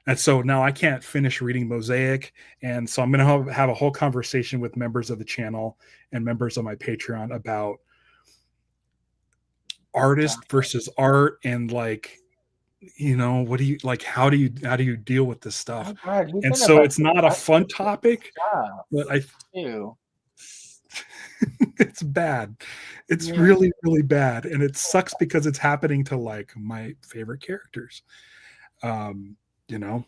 And so now I can't finish reading Mosaic. And so I'm going to have a whole conversation with members of the channel and members of my Patreon about artist versus art, and like, what do you like? How do you deal with this stuff? oh God, he And did a so bunch it's not a fun topic, stuff but too. it's bad. It's Yeah. really, really bad. And it sucks because it's happening to like my favorite characters. You know,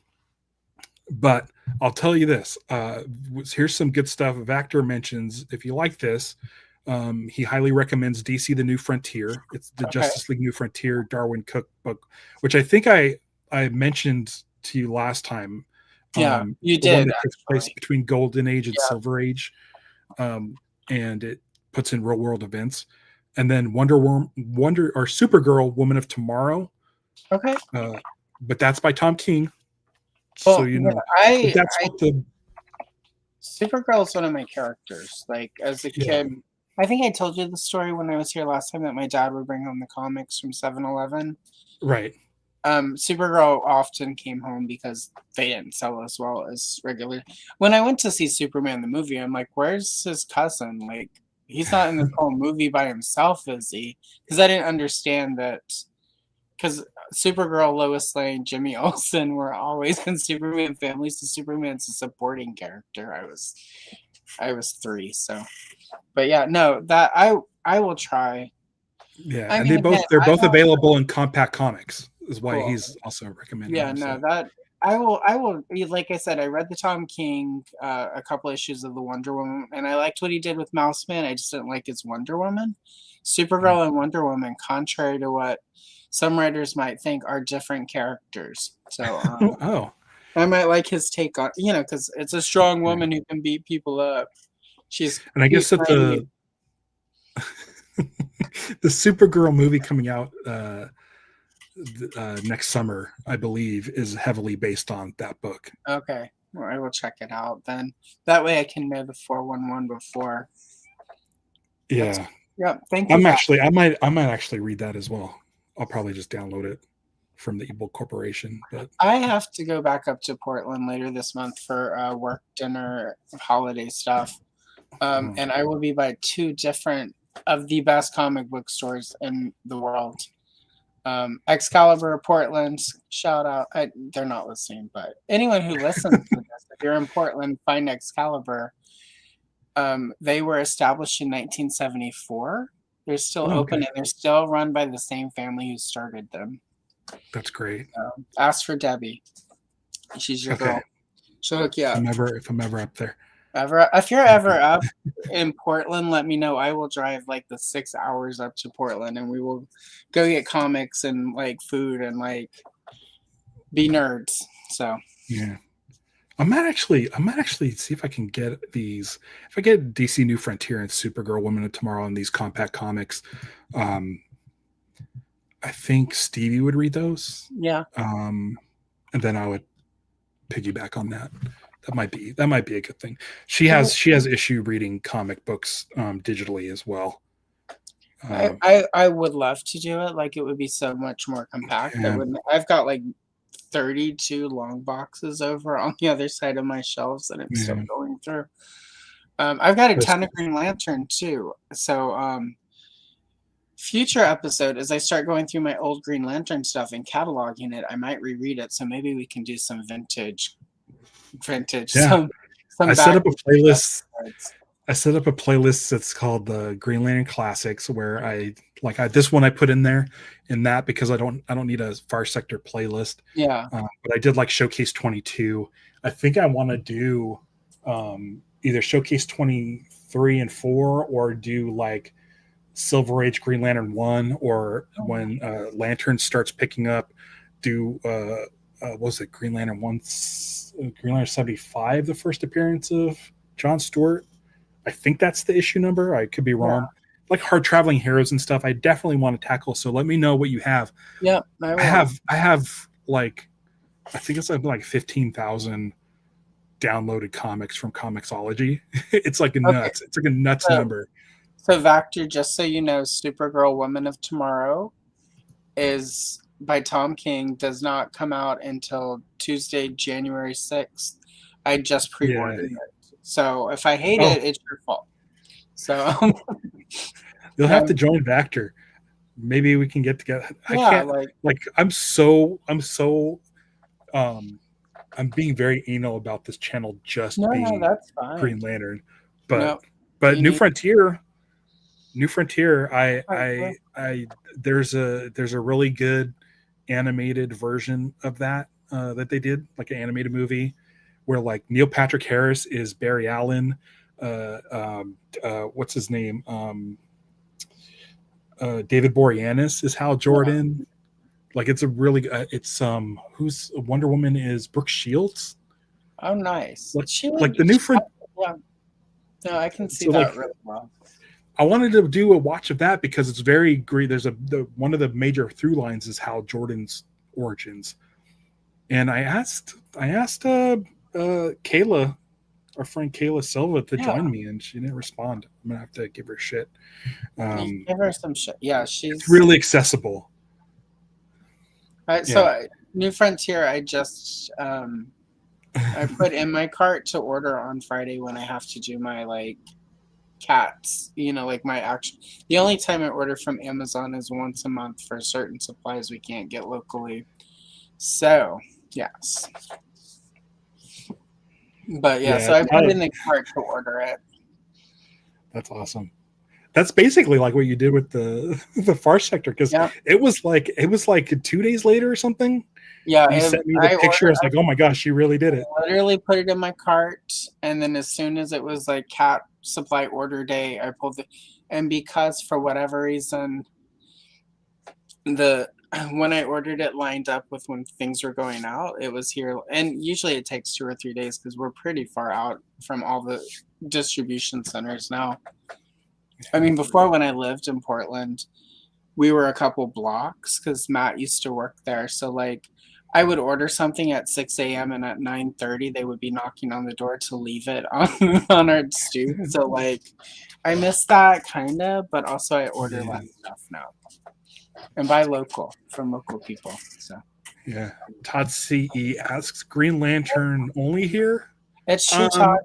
but I'll tell you this. Here's some good stuff. Vactor mentions, if you like this, he highly recommends DC The New Frontier. It's the Justice League New Frontier Darwin Cook book, which I think I mentioned to you last time. Yeah, you the one did. that takes place between Golden Age and Yeah. Silver Age, and it puts in real world events. And then Supergirl, Woman of Tomorrow. Okay. But that's by Tom King. Well, So that's what the Supergirl is one of my characters. Like as a kid, I think I told you the story when I was here last time that my dad would bring home the comics from 7-Eleven. Right. Supergirl often came home because they didn't sell as well as regular. When I went to see Superman the movie, I'm like, where's his cousin? Like, he's not in this whole movie by himself, is he? Because I didn't understand that. Because Supergirl, Lois Lane, Jimmy Olsen were always in Superman families, so Superman's a supporting character. I was 3, so. But yeah, no, that I will try. Yeah, and they're both available in Compact Comics, is why he's also recommending. Yeah, no, that I will. Like I said, I read the Tom King a couple issues of the Wonder Woman, and I liked what he did with Mouseman. I just didn't like his Wonder Woman. Supergirl and Wonder Woman, contrary to what some writers might think, are different characters. So I might like his take on, because it's a strong woman who can beat people up. And I guess that the Supergirl movie coming out next summer, I believe, is heavily based on that book. Okay, well, I will check it out then. That way I can know the 411 before. Yeah. Thank you. I might actually read that as well. I'll probably just download it from the ebook corporation. But I have to go back up to Portland later this month for work, dinner, holiday stuff. And I will be by 2 different of the best comic book stores in the world. Excalibur Portland, shout out. They're not listening, but anyone who listens to this, if you're in Portland, find Excalibur. They were established in 1974. They're still open, and they're still run by the same family who started them. That's great. Ask for Debbie. She's your girl. She'll hook you up. If I'm ever up there. If you're ever up in Portland, let me know. I will drive like the 6 hours up to Portland, and we will go get comics and like food and like be nerds. So yeah, I might actually see if I can get these. If I get DC New Frontier and Supergirl, Women of Tomorrow, and these compact comics, I think Stevie would read those. Yeah. And then I would piggyback on that. That might be a good thing. She has issue reading comic books digitally as well. I would love to do it. Like, it would be so much more compact. Yeah. I've got like 32 long boxes over on the other side of my shelves that I'm still going through. I've got a ton of Green Lantern too. So future episode, as I start going through my old Green Lantern stuff and cataloging it, I might reread it. So maybe we can do some vintage. Yeah. I set up a playlist. I set up a playlist that's called the Green Lantern Classics, where this one I put in there in that because I don't need a Far Sector playlist. Yeah. But I did like Showcase 22. I think I want to do either Showcase 23 and 4 or do like Silver Age Green Lantern 1, or when Lantern starts picking up, do what was it, Green Lantern 1, Green Lantern 75, the first appearance of John Stewart. I think that's the issue number. I could be wrong. Yeah. Like Hard Traveling Heroes and stuff, I definitely want to tackle. So let me know what you have. Yeah, I have like, I think it's like 15,000 downloaded comics from Comixology. It's like nuts. It's like a nuts number. So Vactor, just so you know, Supergirl Women of Tomorrow is by Tom King, does not come out until Tuesday, January 6th. I just pre-ordered it. So if I hate it, it's your fault. So you'll have to join Vactor. Maybe we can get together. I'm being very anal about this channel being that's fine. Green Lantern. But New Frontier, there's a really good animated version of that that they did, like an animated movie where like Neil Patrick Harris is Barry Allen, what's his name, David Boreanaz is Hal Jordan. Like, it's a really who's Wonder Woman is Brooke Shields. Oh, nice. Like the new friend. Yeah. No, I can see that really well. I wanted to do a watch of that because it's very great. There's one of the major through lines is Hal Jordan's origins, and I asked Kayla, our friend Kayla Silva, to join me, and she didn't respond. I'm gonna have to give her shit. Give her some shit. Yeah, she's really accessible. So New Frontier, I just I put in my cart to order on Friday when I have to do my like cats, like my action. The only time I order from Amazon is once a month for certain supplies we can't get locally. So yes, but so I put in the cart to order it. That's awesome. That's basically like what you did with the Far Sector, because it was like 2 days later or something. Yeah, you sent me the picture. I was like, oh my gosh, she really did it. I literally put it in my cart, and then as soon as it was like cat supply order day, I pulled it. And because for whatever reason, when I ordered it lined up with when things were going out, it was here. And usually it takes 2 or 3 days because we're pretty far out from all the distribution centers now. I mean, before, when I lived in Portland, we were a couple blocks because Matt used to work there. So like, I would order something at 6 a.m. and at 9:30 they would be knocking on the door to leave it on our stoop. So like, I miss that kind of, but also I order less stuff now and buy from local people. So yeah, Todd CE asks, Green Lantern only here? It's true, Todd.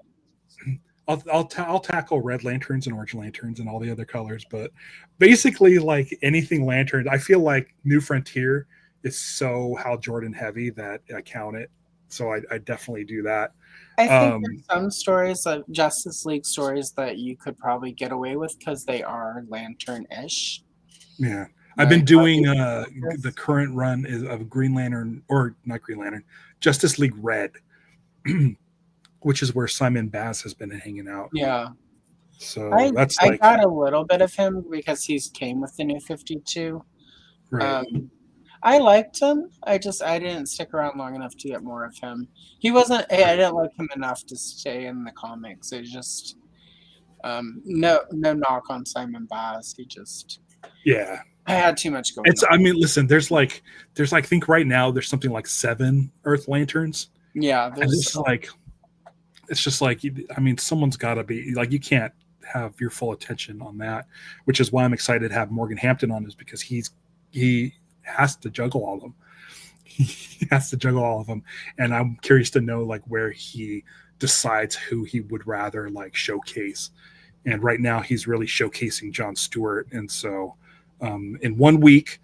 I'll tackle red lanterns and orange lanterns and all the other colors, but basically like anything lantern. I feel like New Frontier is so Hal Jordan heavy that I count it. So I definitely do that. I think there's some stories, like Justice League stories, that you could probably get away with because they are lantern-ish. Yeah, I've been doing the current run is of Green Lantern, or not Green Lantern, Justice League Red, which is where Simon Baz has been hanging out. Yeah. So I that's like, got a little bit of him because he's came with the New 52. right. I liked him. I didn't stick around long enough to get more of him. He wasn't. I didn't like him enough to stay in the comics. It just no knock on Simon Baz. He just I had too much going on. I mean, listen, there's like I think right now there's something like 7 Earth Lanterns. Yeah, and it's just like I mean, someone's got to be like, you can't have your full attention on that, which is why I'm excited to have Morgan Hampton on, is because he has to juggle all of them. He has to juggle all of them, and I'm curious to know like where he decides who he would rather like showcase. And right now he's really showcasing John Stewart, and so in 1 week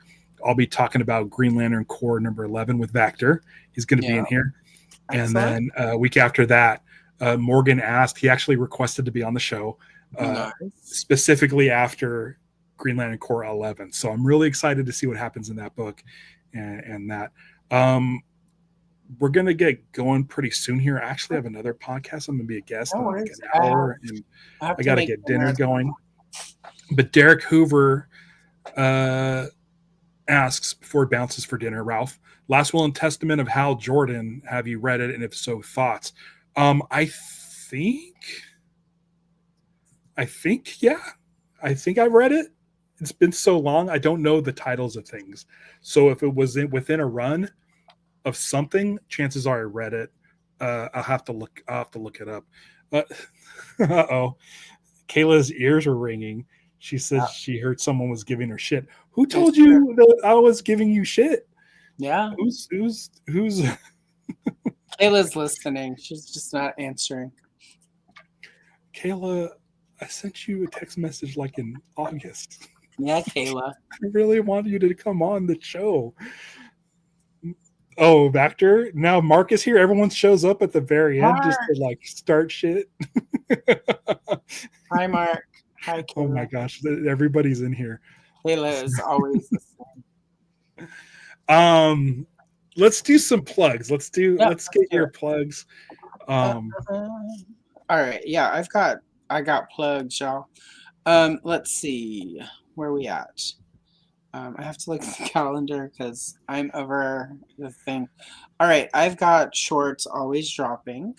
I'll be talking about Green Lantern Corps number 11 with Vector. He's going to be in here. Excellent. And then a week after that, Morgan asked, he actually requested to be on the show specifically after Green Lantern Corps 11. So I'm really excited to see what happens in that book and that. We're going to get going pretty soon here. I actually have another podcast. I'm going to be a guest in like an hour, and I got to get dinner going. But Derek Hoover asks before it bounces for dinner, Ralph, Last Will and Testament of Hal Jordan, have you read it? And if so, thoughts? I think, yeah. I think I've read it. It's been so long. I don't know the titles of things. So if it was within a run of something, chances are I read it. I'll have to look it up. Uh-oh. Kayla's ears were ringing. She said she heard someone was giving her shit. Who told you that I was giving you shit? Yeah. Who's Kayla's listening. She's just not answering. Kayla, I sent you a text message like in August. Yeah, Kayla. I really wanted you to come on the show. Oh, Vector. Now Mark is here. Everyone shows up at the very end just to like start shit. Hi, Mark. Hi, Kayla. Oh my gosh, everybody's in here. Kayla is always listening. Let's do some plugs. Let's get your plugs. All right. Yeah, I got plugs, y'all. Let's see. Where are we at? I have to look at the calendar because I'm over the thing. All right, I've got shorts always dropping.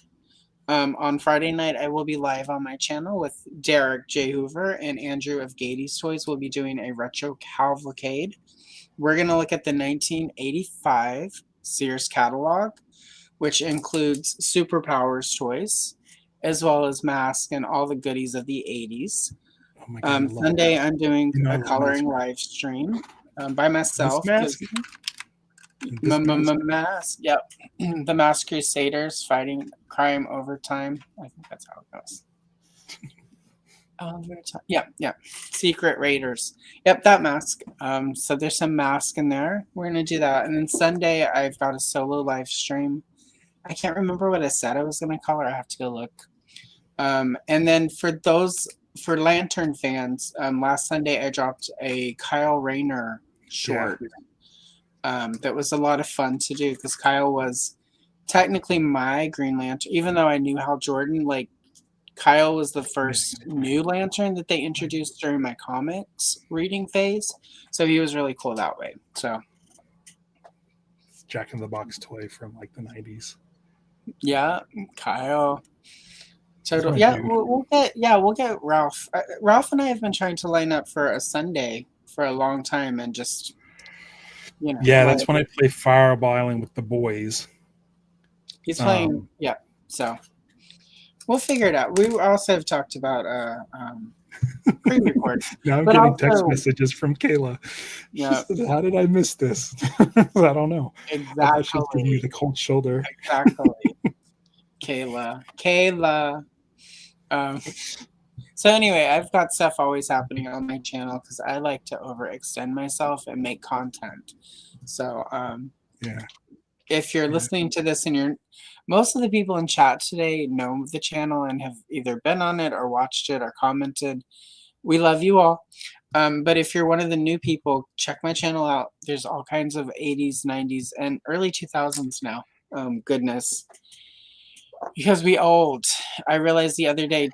On Friday night, I will be live on my channel with Derek J. Hoover and Andrew of Gady's Toys. We'll be doing a retro cavalcade. We're going to look at the 1985 Sears catalog, which includes Superpowers toys, as well as Mask and all the goodies of the 80s. Oh my God, Sunday, I'm doing a coloring live stream by myself. Mask? Yep. The Masked Crusaders fighting crime overtime. I think that's how it goes. Yeah. Secret Raiders. Yep, that mask. So there's some mask in there. We're gonna do that. And then Sunday I've got a solo live stream. I can't remember what I said I was gonna call it. I have to go look. And then for Lantern fans, last Sunday I dropped a Kyle Rayner short. That was a lot of fun to do because Kyle was technically my Green Lantern, even though I knew Hal Jordan. Like, Kyle was the first new Lantern that they introduced during my comics reading phase, so he was really cool that way. So, Jack in the Box toy from like the 90s. Yeah, Kyle. Total. Yeah, we'll get Ralph. Ralph and I have been trying to line up for a Sunday for a long time, and just. Yeah, that's when I play Fireball Island with the boys. He's playing, so we'll figure it out. We also have talked about pre-record. Now I'm getting text messages from Kayla. Yeah. She said, how did I miss this? I don't know. Exactly. She's giving you the cold shoulder. Exactly. Kayla. So anyway, I've got stuff always happening on my channel because I like to overextend myself and make content. So Yeah. if you're listening to this and most of the people in chat today know the channel and have either been on it or watched it or commented. We love you all. But if you're one of the new people, check my channel out. There's all kinds of 80s, 90s, and early 2000s now. Goodness. Because we old. I realized the other day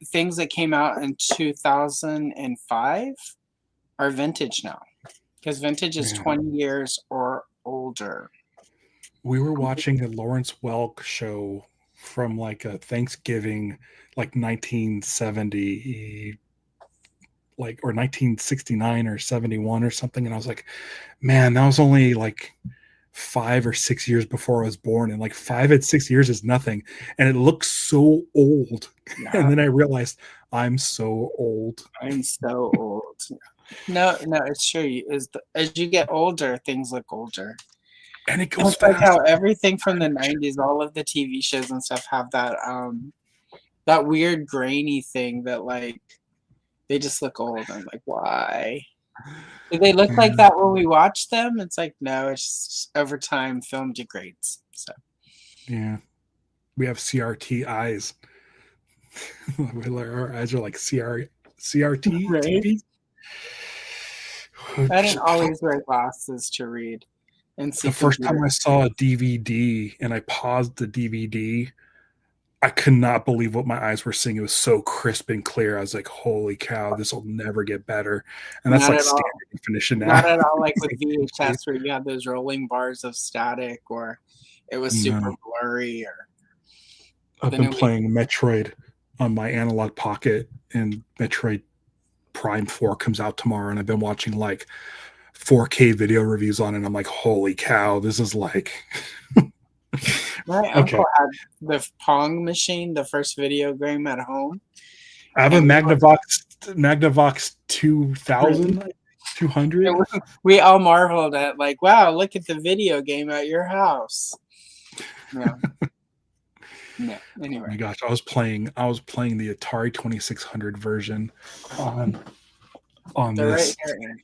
things that came out in 2005 are vintage now. Because vintage is 20 years or older. We were watching a Lawrence Welk show from like a Thanksgiving, like 1970, like, or 1969 or 71 or something. And I was like, man, that was only like 5 or 6 years before I was born. And like 5 and 6 years is nothing. And it looks so old. Yeah. And then I realized I'm so old. I'm so old. No, it's true. As you get older, things look older. And it goes fast. Like how everything from the 90s, all of the TV shows and stuff have that that weird grainy thing that like they just look old. I'm like, why? Did they look like that when we watched them? It's like, no, it's just over time film degrades. So yeah. We have CRT eyes. Our eyes are like CRT right? TV. I didn't always wear glasses to read. And the first time I saw a DVD and I paused the DVD, I could not believe what my eyes were seeing. It was so crisp and clear. I was like, holy cow, this will never get better. And that's like standard definition now. Not at all like with VHS where you had those rolling bars of static or it was super blurry. Or I've been playing Metroid on my analog pocket, and Metroid Prime 4 comes out tomorrow, and I've been watching like 4K video reviews on it, and I'm like, holy cow, this is like... My uncle had the Pong machine, the first video game at home. I have a Magnavox 200. We all marveled at like, wow, look at the video game at your house. Yeah. No. Anyway. Oh my gosh, I was playing the Atari 2600 version on this. Right here.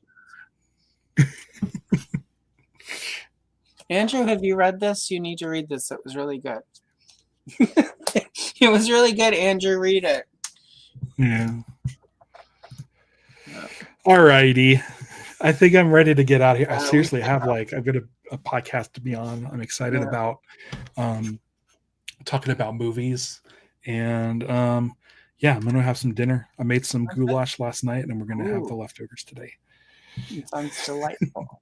Andrew, have you read this? You need to read this. It was really good. It was really good, Andrew. Read it. Yeah. All righty. I think I'm ready to get out of here. I seriously have I've got a podcast to be on. I'm excited about talking about movies. And I'm gonna have some dinner. I made some goulash last night, and we're gonna have the leftovers today. It sounds delightful.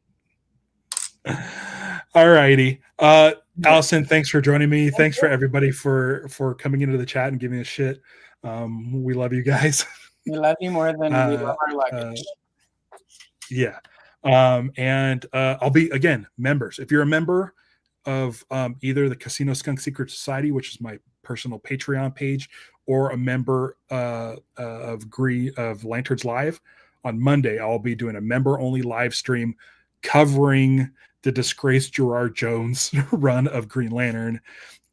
All righty. Allison, thanks for joining me. Thanks for everybody for coming into the chat and giving us shit. We love you guys. We love you more than we love our luggage. Yeah. And I'll be, again, members. If you're a member of either the Casino Skunk Secret Society, which is my personal Patreon page, or a member of Lanterns Live, on Monday, I'll be doing a member-only live stream covering the disgraced Gerard Jones run of Green Lantern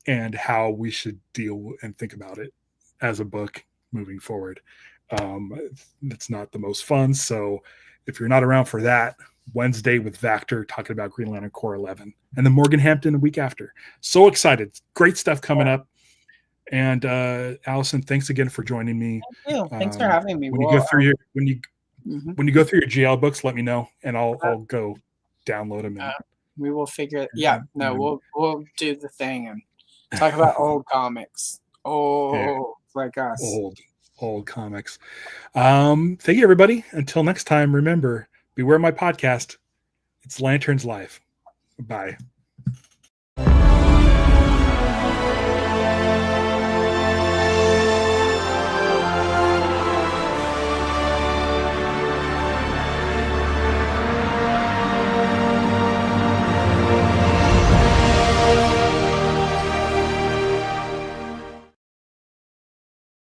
and how we should deal and think about it as a book moving forward. It's not the most fun. So if you're not around for that, Wednesday with Vactor talking about Green Lantern Corps 11, and then Morgan Hampton a week after. So excited. Great stuff coming up. And Allison, thanks again for joining me. Thank you. Thanks for having me. When you go through your GL books, let me know, and I'll go download them. We will figure it. Yeah, no, we'll do the thing and talk about old comics. Like us. Old comics. Thank you, everybody. Until next time, remember, beware my podcast. It's Lanterns Live. Bye.